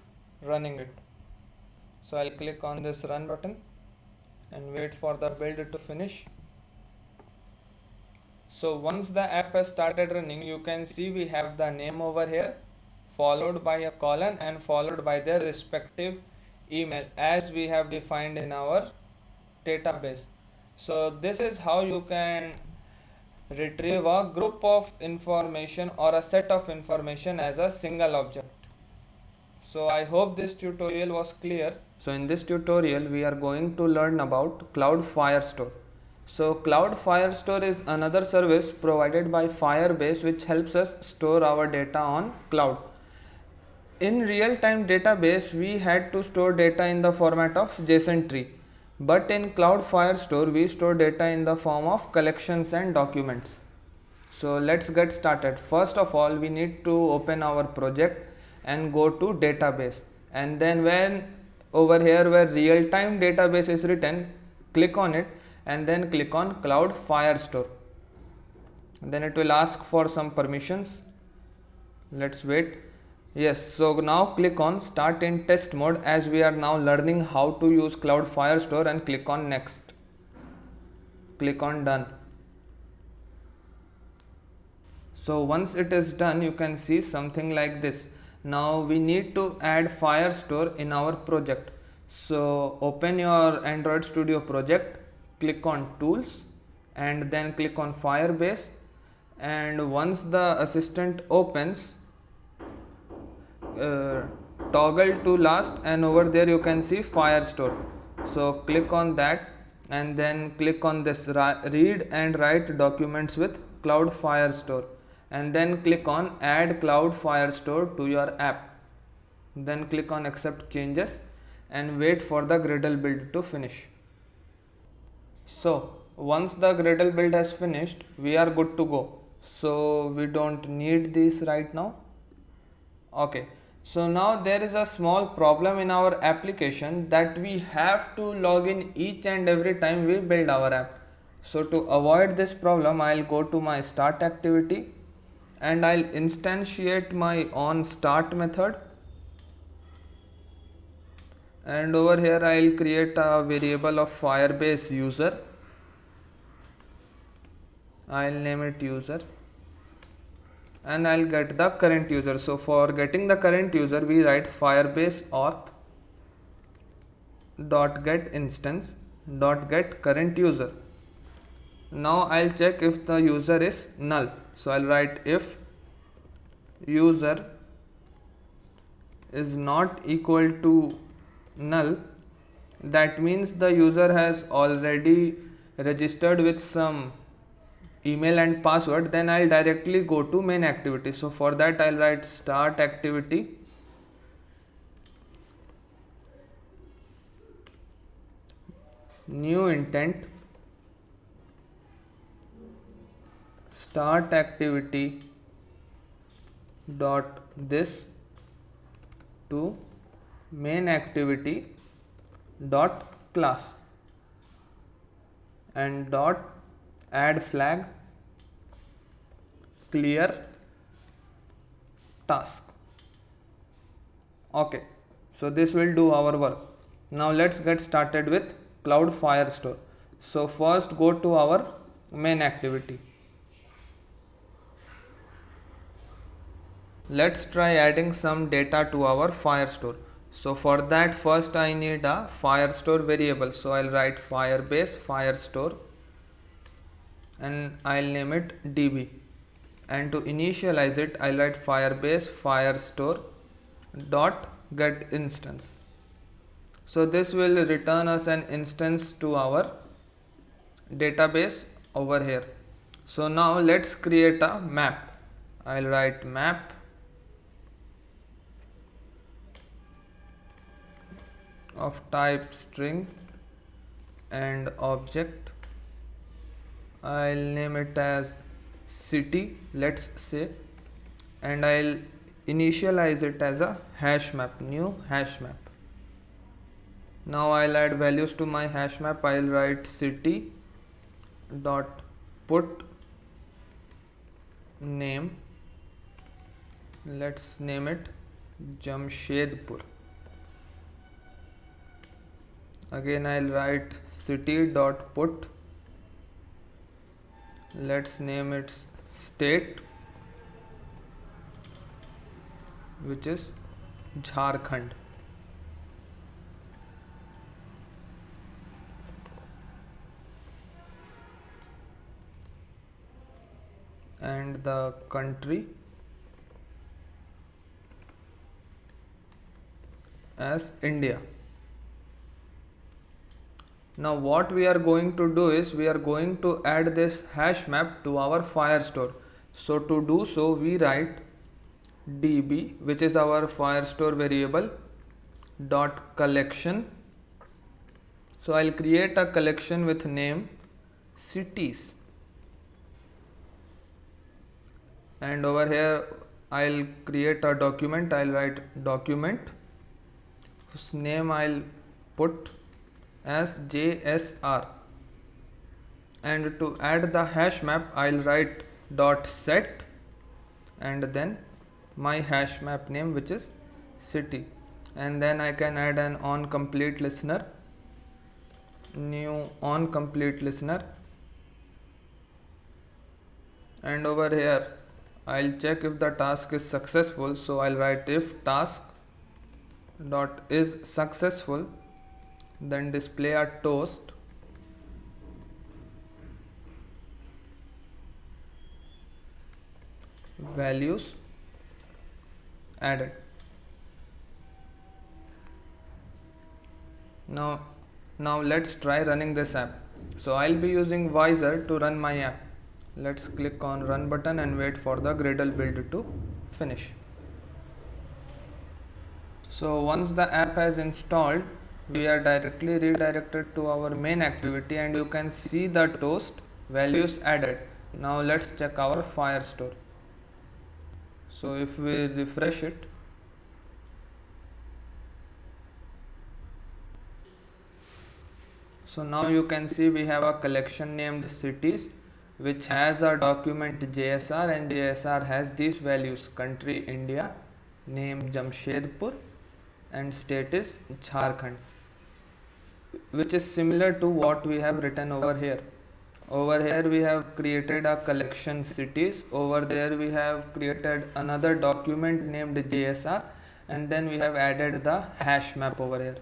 Speaker 1: running it. So I'll click on this run button and wait for the build to finish. So once the app has started running, you can see we have the name over here, followed by a colon and followed by their respective email as we have defined in our database. So this is how you can retrieve a group of information or a set of information as a single object. So I hope this tutorial was clear. So in this tutorial we are going to learn about Cloud Firestore. So Cloud Firestore is another service provided by Firebase which helps us store our data on cloud. In real-time database we had to store data in the format of JSON tree, but in Cloud Firestore we store data in the form of collections and documents. So let's get started. First of all, we need to open our project and go to database, and then when over here where real-time database is written, click on it and then click on Cloud Firestore. Then it will ask for some permissions. Let's wait. Yes, so now click on start in test mode as we are now learning how to use Cloud Firestore, and click on next. Click on done. So once it is done, you can see something like this. Now we need to add Firestore in our project. So open your Android Studio project, click on tools and then click on Firebase, and once the assistant opens, toggle to last, and over there you can see Firestore. So click on that and then click on this read and write documents with Cloud Firestore, and then click on add Cloud Firestore to your app. Then click on accept changes and wait for the Gradle build to finish. So once the Gradle build has finished, we are good to go. So we don't need this right now. Okay, so now there is a small problem in our application that we have to log in each and every time we build our app. So to avoid this problem, I'll go to my start activity and I'll instantiate my onStart method, and over here I'll create a variable of Firebase user. I'll name it user, and I'll get the current user. So for getting the current user, we write Firebase auth dot get instance dot get current user. Now I'll check if the user is null. So I'll write if user is not equal to null, that means the user has already registered with some email and password, then I'll directly go to main activity. So for that I'll write start activity new intent start activity dot this to main activity dot class and dot add flag clear task. Okay, so this will do our work. Now let's get started with Cloud Firestore. So first go to our main activity. Let's try adding some data to our Firestore. So for that first I need a Firestore variable. So I'll write Firebase Firestore and I'll name it db, and to initialize it I'll write Firebase Firestore dot get instance. So this will return us an instance to our database over here. So now let's create a map. I'll write map of type string and object. I'll name it as city, let's say, and I'll initialize it as a hash map, new hash map. Now I'll add values to my hash map. I'll write city dot put name, let's name it Jamshedpur. Again I'll write city dot put, let's name it state, which is Jharkhand. And the country as India. Now what we are going to do is we are going to add this hash map to our Firestore. So to do so we write db, which is our Firestore variable, dot collection. So I'll create a collection with name cities, and over here I'll create a document. I'll write document whose name I'll put as JSR, and to add the hash map I'll write dot set and then my hash map name, which is city, and then I can add an on complete listener, new on complete listener, and over here I'll check if the task is successful. So I'll write if task dot is successful, then display a toast values added. Now let's try running this app. So I'll be using Visor to run my app. Let's click on run button and wait for the Gradle build to finish. So once the app has installed, we are directly redirected to our main activity, and you can see the toast values added. Now let's check our Firestore. So if we refresh it, so now you can see we have a collection named cities, which has a document JSR, and JSR has these values: country India, name Jamshedpur, and state is Jharkhand, which is similar to what we have written over here. Over here we have created a collection cities, over there we have created another document named JSR, and then we have added the hash map over here.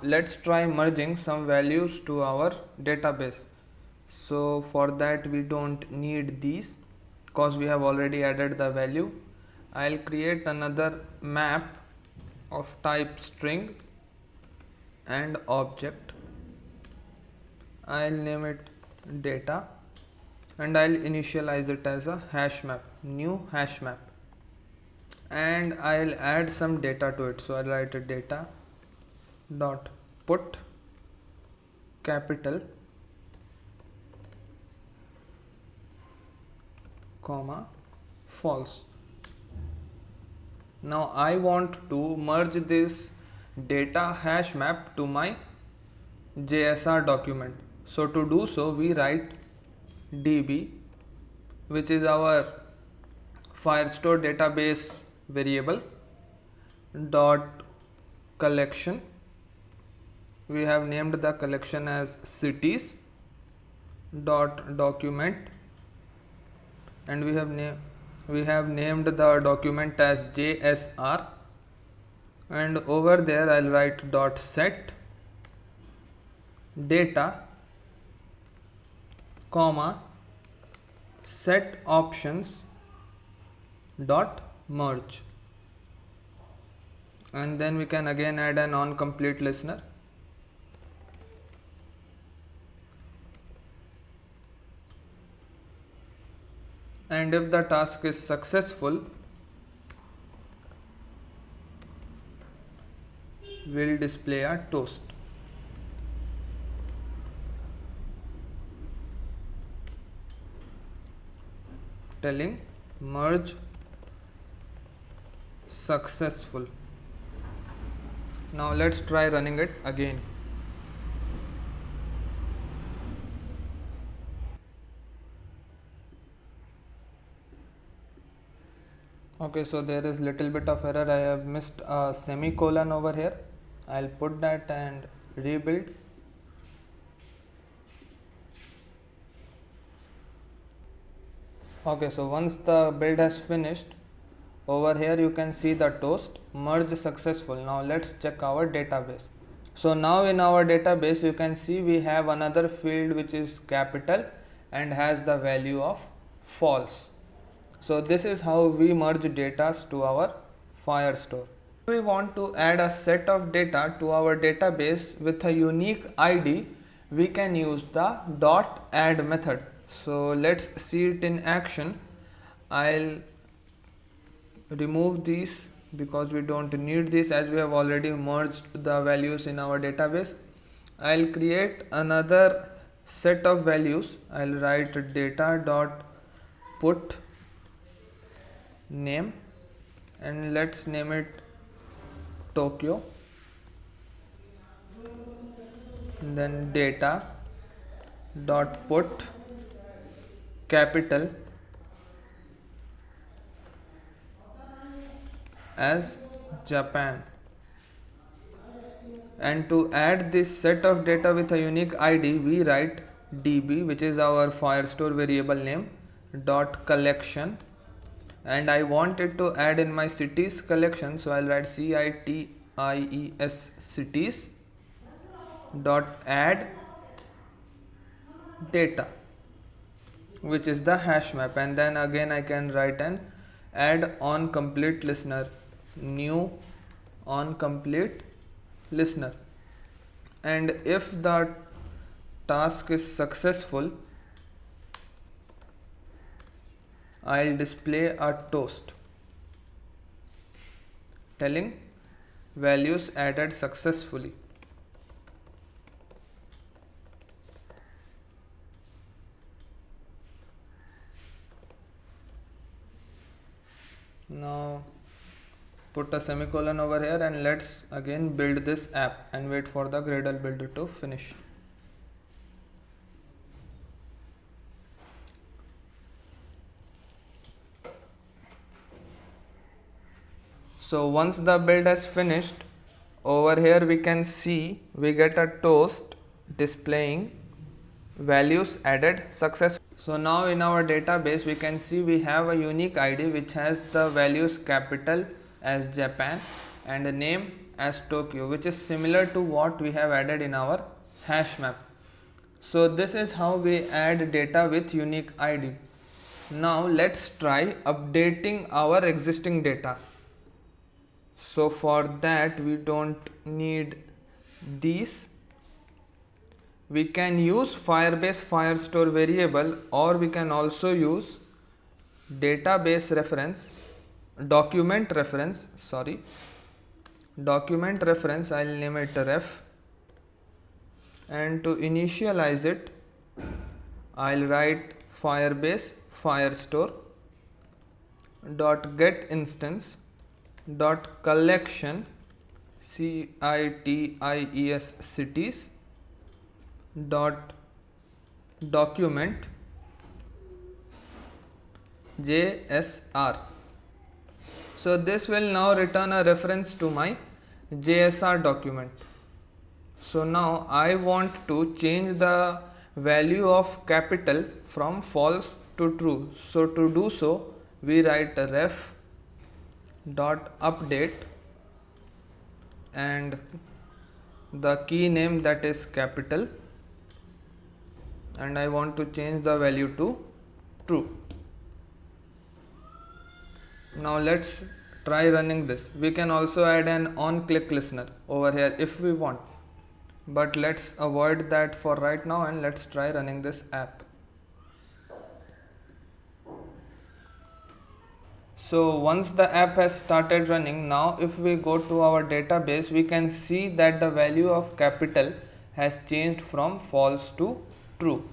Speaker 1: Let's try merging some values to our database. So for that we don't need these because we have already added the value. I'll create another map of type string and object. I'll name it data, and I'll initialize it as a hash map, new hash map, and I'll add some data to it. So I'll write a data dot put capital comma false. Now I want to merge this data hash map to my JSR document. So to do so, we write db, which is our Firestore database variable, dot collection. We have named the collection as cities, dot document, and we have named the document as JSR, and over there I'll write dot set data comma set options dot merge, and then we can again add a non-complete listener. And if the task is successful, we'll display a toast. Telling merge successful. Now let's try running it again. Okay, so there is little bit of error. I have missed a semicolon over here. I'll put that and rebuild. Okay, so once the build has finished, over here you can see the toast merge successful. Now let's check our database. So now in our database you can see we have another field which is capital and has the value of false. So this is how we merge data to our Firestore. If we want to add a set of data to our database with a unique ID, we can use the dot add method. So let's see it in action. I'll remove these because we don't need this, as we have already merged the values in our database. I'll create another set of values. I'll write data dot put name, and let's name it Tokyo. And then data dot put capital as Japan. And to add this set of data with a unique ID, we write db, which is our Firestore variable name, dot collection, and I want it to add in my cities collection, so I'll write CITIES cities dot add data, which is the hash map, and then again I can write an add on complete listener, new on complete listener, and if the task is successful, I'll display a toast telling values added successfully. Now put a semicolon over here, and let's again build this app and wait for the Gradle builder to finish. So once the build has finished, over here we can see we get a toast displaying values added successfully. So now in our database we can see we have a unique ID which has the values capital as Japan and a name as Tokyo, which is similar to what we have added in our hash map. So this is how we add data with unique ID. Now let's try updating our existing data. So for that we don't need these. We can use Firebase Firestore variable, or we can also use database reference, document reference, I'll name it ref, and to initialize it I'll write Firebase Firestore dot get instance dot collection CITIES cities dot document JSR. So this will now return a reference to my JSR document. So now I want to change the value of capital from false to true. So to do so, we write ref dot update and the key name, that is capital, and I want to change the value to true. Now let's try running this. We can also add an on click listener over here if we want, but let's avoid that for right now and let's try running this app. So once the app has started running, now if we go to our database, we can see that the value of capital has changed from false to true.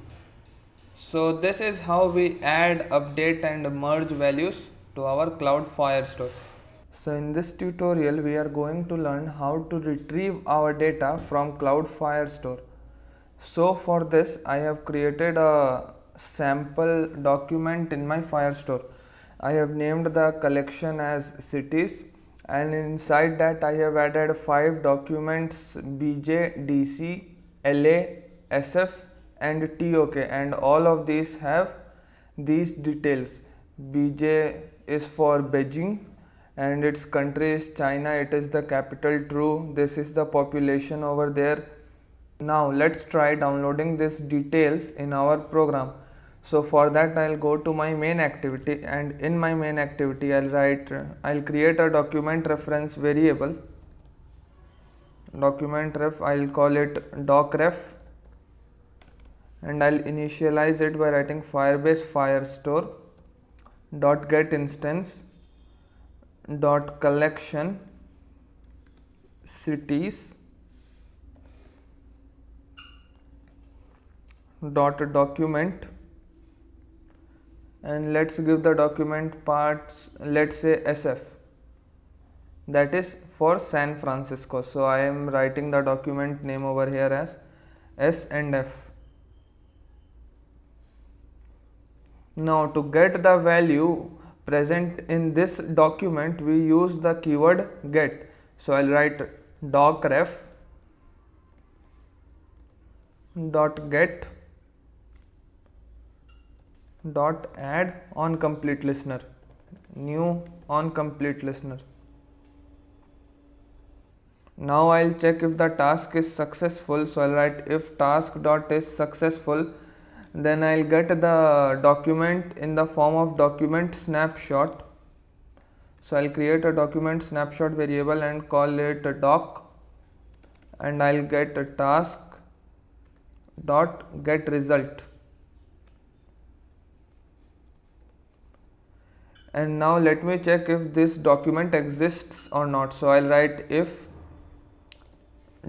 Speaker 1: So this is how we add, update and merge values to our Cloud Firestore. So in this tutorial we are going to learn how to retrieve our data from Cloud Firestore. So for this I have created a sample document in my Firestore. I have named the collection as cities, and inside that I have added 5 documents: BJ, DC, LA, SF and TOK, and all of these have these details. BJ is for Beijing and its country is China, it is the capital, true. This is the population over there. Now let's try downloading these details in our program. So for that I'll go to my main activity, and in my main activity I'll create a document reference variable. Document ref, I'll call it docref, and I'll initialize it by writing Firebase Firestore dot get instance dot collection cities dot document, and let's give the document parts, let's say SF, that is for San Francisco. So I am writing the document name over here as S and F. Now to get the value present in this document, we use the keyword get. So I'll write docref dot get dot add on complete listener, new on complete listener. Now I'll check if the task is successful. So I'll write if task dot is successful, then I'll get the document in the form of document snapshot. So I'll create a document snapshot variable and call it doc, and I'll get a task dot get result. And now let me check if this document exists or not. So I'll write if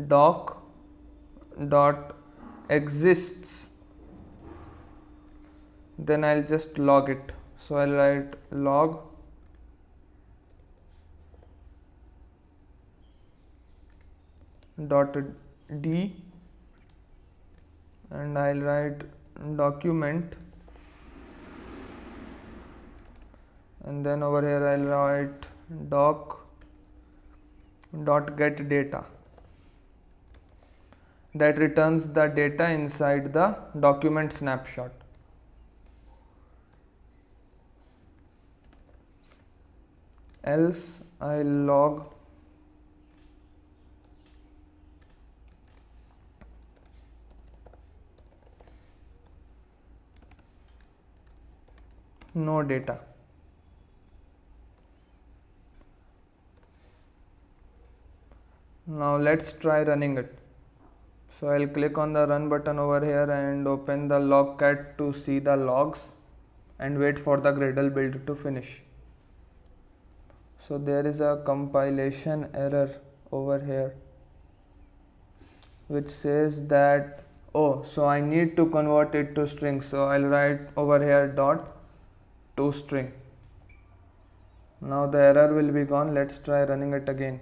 Speaker 1: doc dot exists, then I'll just log it. So I'll write log dot d, and I'll write document, and then over here I'll write doc dot get data, that returns the data inside the document snapshot. Else I'll log no data. Now let's try running it. So I'll click on the run button over here and open the logcat to see the logs and wait for the Gradle build to finish. So there is a compilation error over here which says that, oh, so I need to convert it to string. So I'll write over here dot to string. Now the error will be gone. Let's try running it again.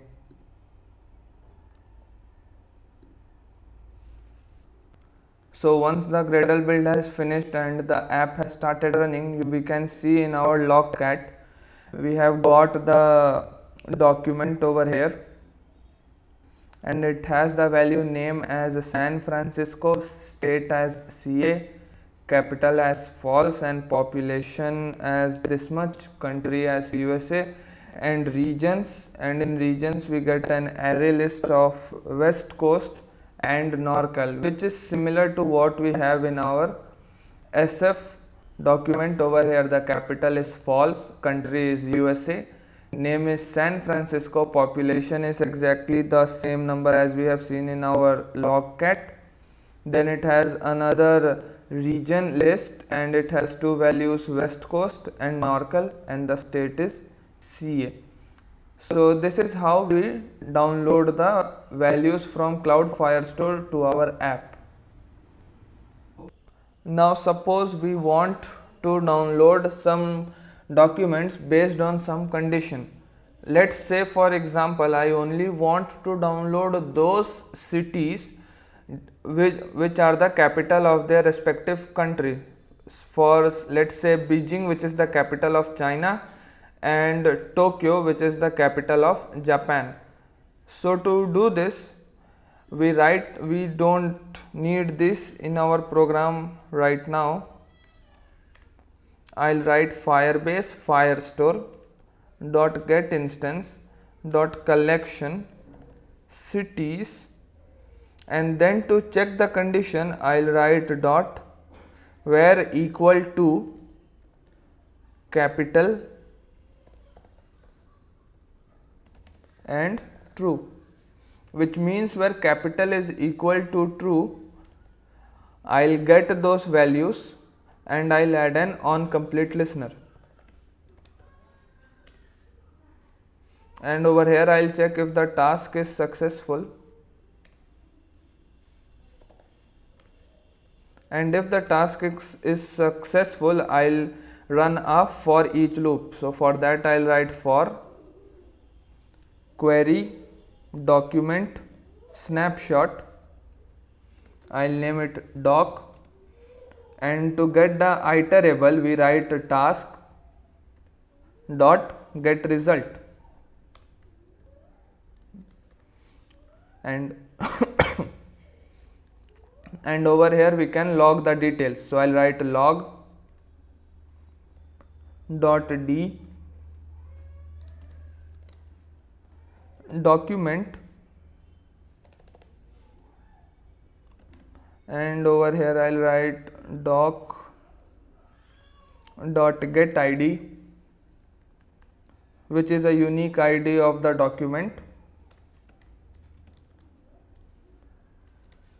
Speaker 1: So once the Gradle build has finished and the app has started running, we can see in our logcat we have got the document over here, and it has the value name as San Francisco, state as CA, capital as false, and population as this much, country as USA, and regions, and in regions we get an array list of West Coast and NorCal, which is similar to what we have in our SF document over here. The capital is false, country is USA, name is San Francisco, population is exactly the same number as we have seen in our logcat. Then it has another region list and it has two values, West Coast and NorCal, and the state is CA. So this is how we download the values from Cloud Firestore to our app. Now suppose we want to download some documents based on some condition. Let's say for example I only want to download those cities which are the capital of their respective country. For let's say Beijing, which is the capital of China, and Tokyo, which is the capital of Japan. So to do this, we don't need this in our program right now. I'll write Firebase Firestore dot get instance dot collection cities, and then to check the condition I'll write dot ware equal to capital and true, which means where capital is equal to true, I'll get those values and I'll add an onComplete listener. And over here I'll check if the task is successful, and if the task is successful I'll run a for each loop. So for that I'll write for query document snapshot, I'll name it doc, and to get the iterable we write task dot get result, and and over here we can log the details. So I'll write log dot d document, and over here I'll write doc dot get id, which is a unique ID of the document,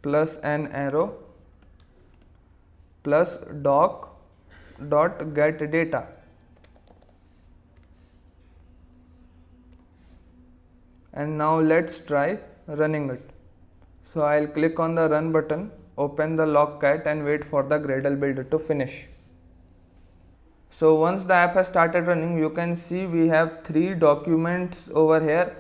Speaker 1: plus an arrow plus doc dot get data. And now let's try running it. So I'll click on the run button, open the logcat and wait for the Gradle build to finish. So once the app has started running, you can see we have 3 documents over here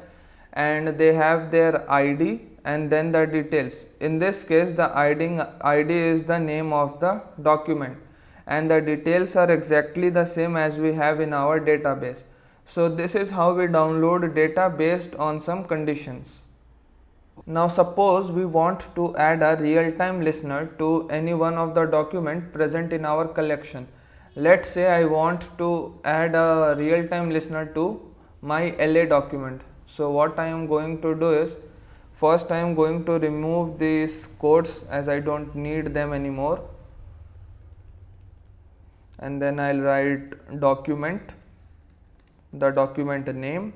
Speaker 1: and they have their ID and then the details. In this case the ID is the name of the document and the details are exactly the same as we have in our database. So this is how we download data based on some conditions. Now suppose we want to add a real-time listener to any one of the document present in our collection. Let's say I want to add a real-time listener to my LA document. So what I am going to do is, first I am going to remove these codes as I don't need them anymore, and then I'll write document, the document name,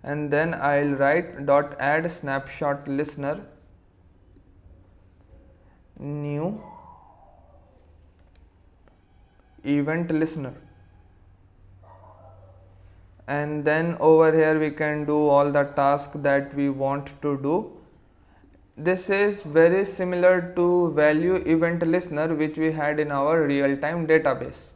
Speaker 1: and then I'll write dot add snapshot listener, new event listener, and then over here we can do all the tasks that we want to do. This is very similar to value event listener which we had in our real-time database.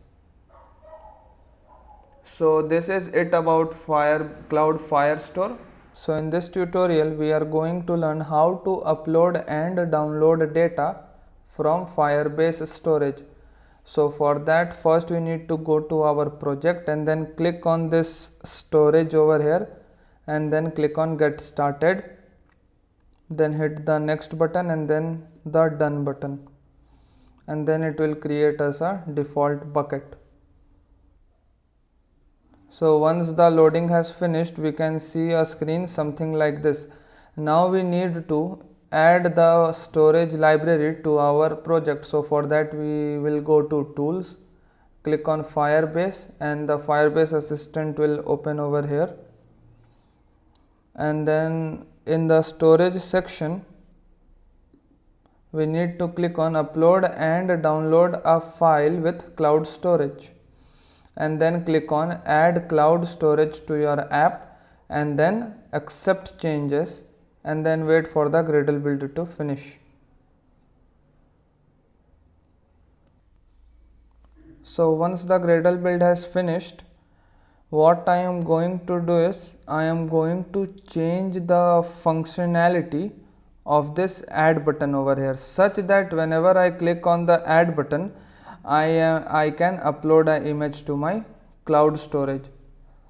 Speaker 1: So this is it about Cloud Firestore. So in this tutorial we are going to learn how to upload and download data from Firebase storage. So for that, first we need to go to our project and then click on this storage over here and then click on get started, then hit the next button and then the done button, and then it will create us a default bucket. So once the loading has finished, we can see a screen something like this. Now we need to add the storage library to our project. So for that we will go to tools, click on Firebase, and the Firebase assistant will open over here. And then in the storage section, we need to click on upload and download a file with cloud storage, and then click on add cloud storage to your app and then accept changes, and then wait for the Gradle build to finish. So once the Gradle build has finished, what I am going to do is I am going to change the functionality of this add button over here such that whenever I click on the add button, I can upload an image to my cloud storage.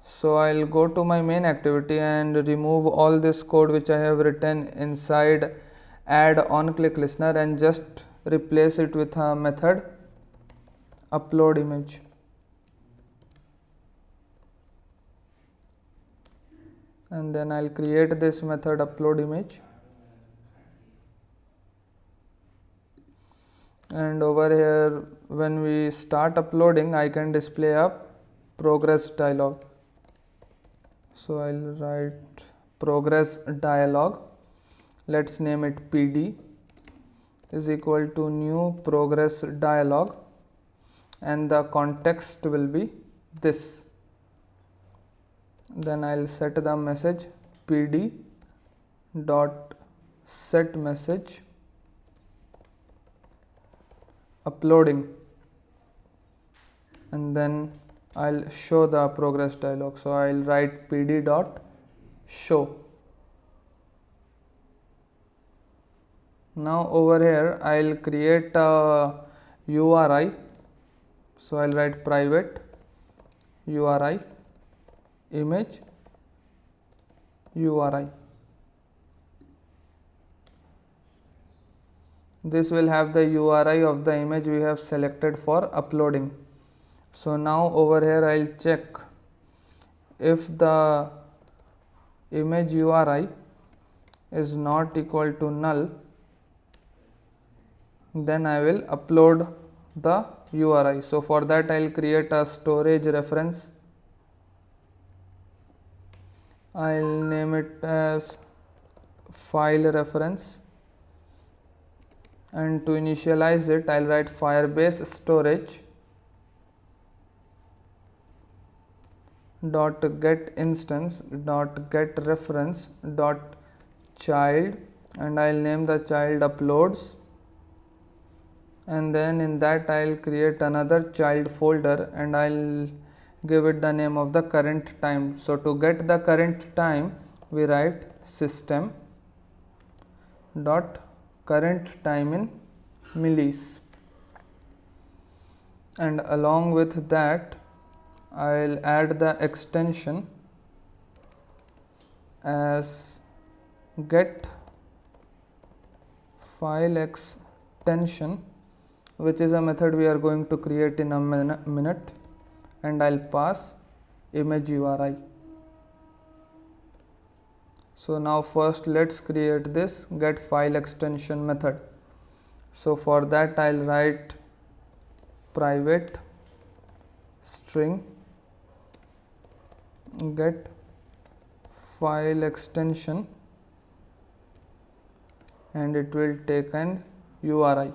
Speaker 1: So I'll go to my main activity and remove all this code which I have written inside add on click listener and just replace it with a method upload image. And then I'll create this method upload image, and over here when we start uploading I can display a progress dialog. So I'll write progress dialog, let's name it PD, is equal to new progress dialog, and the context will be this. Then I'll set the message PD dot set message uploading, and then I'll show the progress dialog. So I'll write PD dot show. Now over here I'll create a URI. So I'll write private URI image URI. This will have the URI of the image we have selected for uploading. So now over here I'll check if the image URI is not equal to null, then I will upload the URI. So for that I'll create a storage reference. I'll name it as file reference, and to initialize it I'll write Firebase storage dot get instance dot get reference dot child, and I'll name the child uploads, and then in that I'll create another child folder and I'll give it the name of the current time. So to get the current time we write system dot current time in millis, and along with that I'll add the extension as get file extension, which is a method we are going to create in a minute, and I'll pass image URI. So now first let's create this get file extension method. So for that I'll write private string get file extension, and it will take an URI.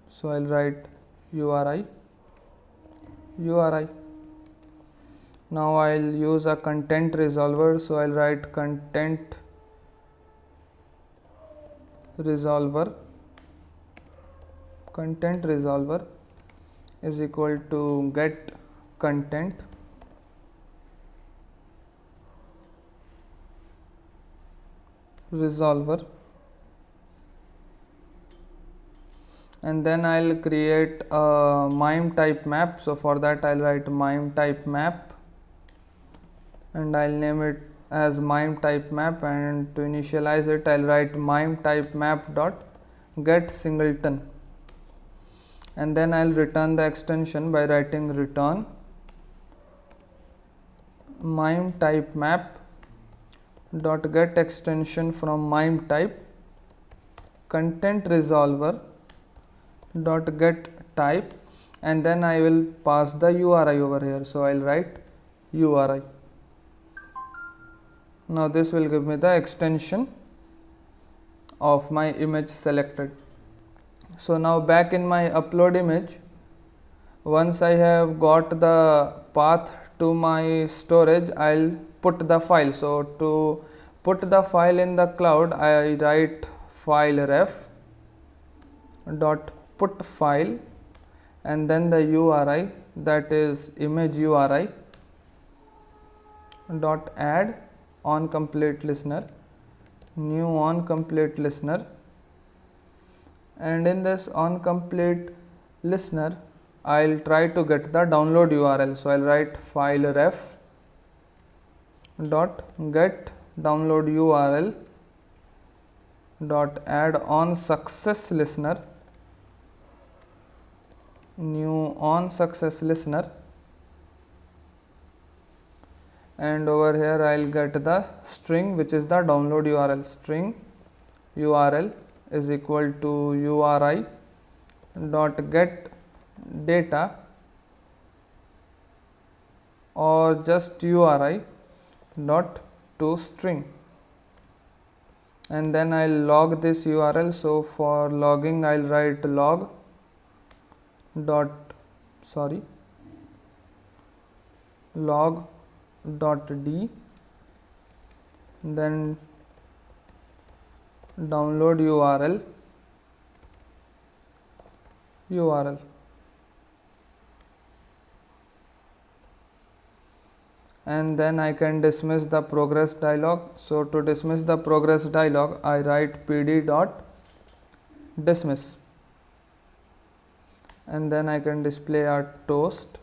Speaker 1: So I'll write URI. Now I'll use a content resolver, so I'll write content resolver. Content resolver is equal to get content resolver, and then I'll create a MIME type map. So for that I'll write MIME type map, and I'll name it as MIME type map, and to initialize it I'll write MIME type map dot get singleton, and then I'll return the extension by writing return MIME type map dot get extension from MIME type content resolver dot get type, and then I will pass the URI over here. So I'll write URI. Now this will give me the extension of my image selected. So now back in my upload image, once I have got the path to my storage, I'll put the file. So to put the file in the cloud, I write file ref dot put file, and then the URI, that is image URI dot add on complete listener, new on complete listener, and in this on complete listener I'll try to get the download URL. So I'll write file ref dot get download URL dot add on success listener, new on success listener, and over here I'll get the string, which is the download URL. String URL is equal to URI dot get data, or just URI dot to string, and then I'll log this URL. So for logging I'll write log dot d, then download URL, and then I can dismiss the progress dialog. So to dismiss the progress dialog, I write pd dot dismiss, and then I can display a toast.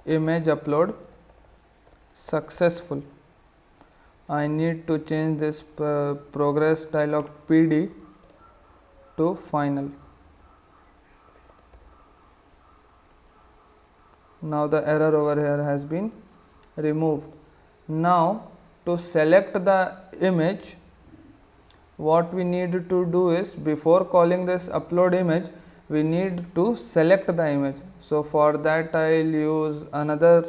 Speaker 1: Image upload successful. I need to change this progress dialog PD to final. Now the error over here has been removed. Now to select the image, what we need to do is, before calling this upload image, we need to select the image. So for that I'll use another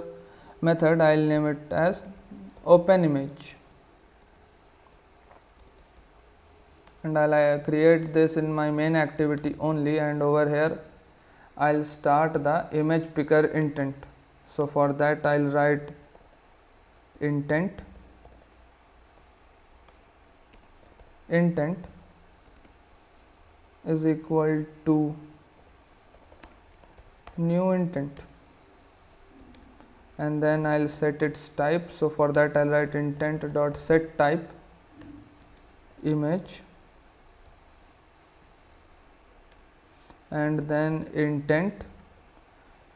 Speaker 1: method. I'll name it as open image, and I'll create this in my main activity only, and over here I'll start the image picker intent. So for that I'll write intent is equal to new intent, and then I'll set its type. So for that I'll write intent dot set type image, and then intent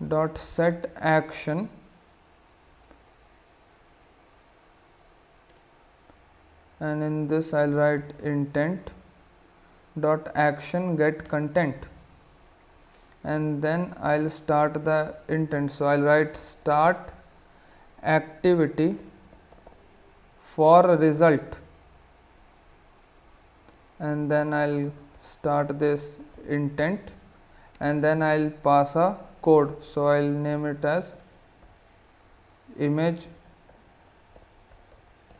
Speaker 1: dot set action, and in this I'll write intent dot action get content, and then I'll start the intent. So I'll write start activity for result, and then I'll start this intent, and then I'll pass a code. So I'll name it as image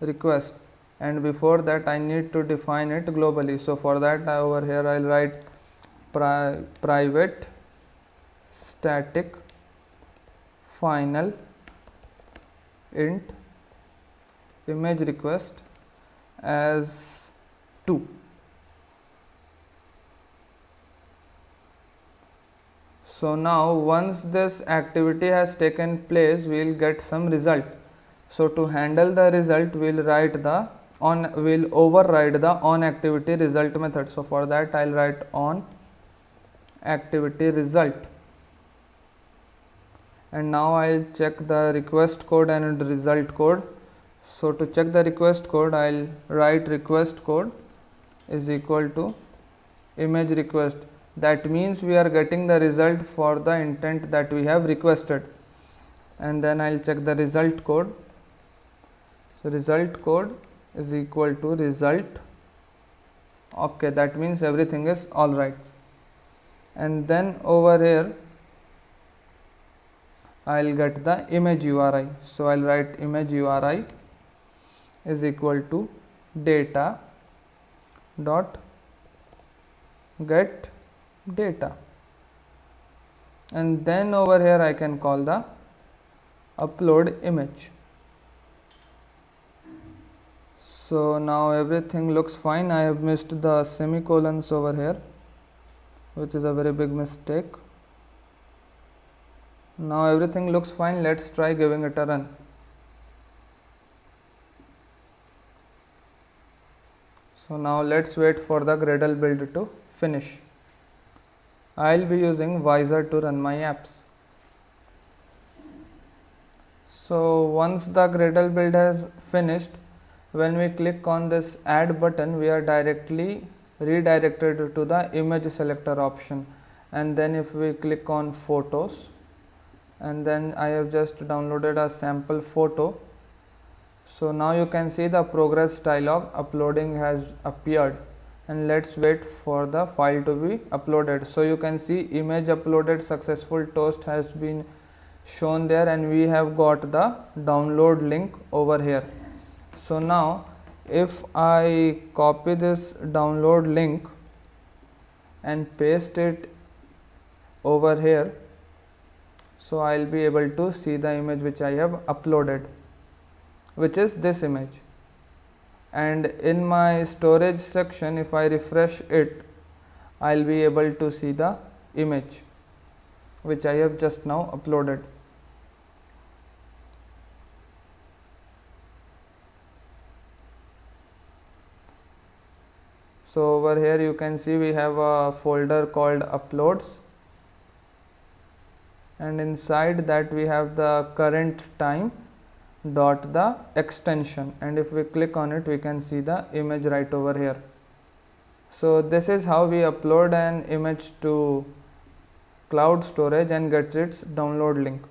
Speaker 1: request, and before that I need to define it globally. So for that over here I'll write private static final int image request as 2. So now once this activity has taken place, we will get some result. So to handle the result, we'll override the on activity result method. So for that I'll write on activity result, and now I'll check the request code and result code. So to check the request code, I'll write request code is equal to image request. That means we are getting the result for the intent that we have requested. And then I'll check the result code. So result code is equal to result. Okay, that means everything is alright. And then over here I'll get the image URI. So I'll write image URI is equal to data dot get data, and then over here I can call the upload image. So now everything looks fine. I have missed the semicolons over here, which is a very big mistake. Now everything looks fine. Let's try giving it a run. So now let's wait for the Gradle build to finish. I'll be using Visor to run my apps. So once the Gradle build has finished, when we click on this add button, we are directly redirected to the image selector option. And then if we click on photos, and then I have just downloaded a sample photo. So now you can see the progress dialog uploading has appeared, and let's wait for the file to be uploaded. So you can see image uploaded successful toast has been shown there, and we have got the download link over here. So now if I copy this download link and paste it over here, so I'll be able to see the image which I have uploaded, which is this image. And in my storage section, if I refresh it, I'll be able to see the image which I have just now uploaded. So over here you can see we have a folder called uploads, and inside that we have the current time dot the extension, and if we click on it we can see the image right over here. So this is how we upload an image to cloud storage and get its download link.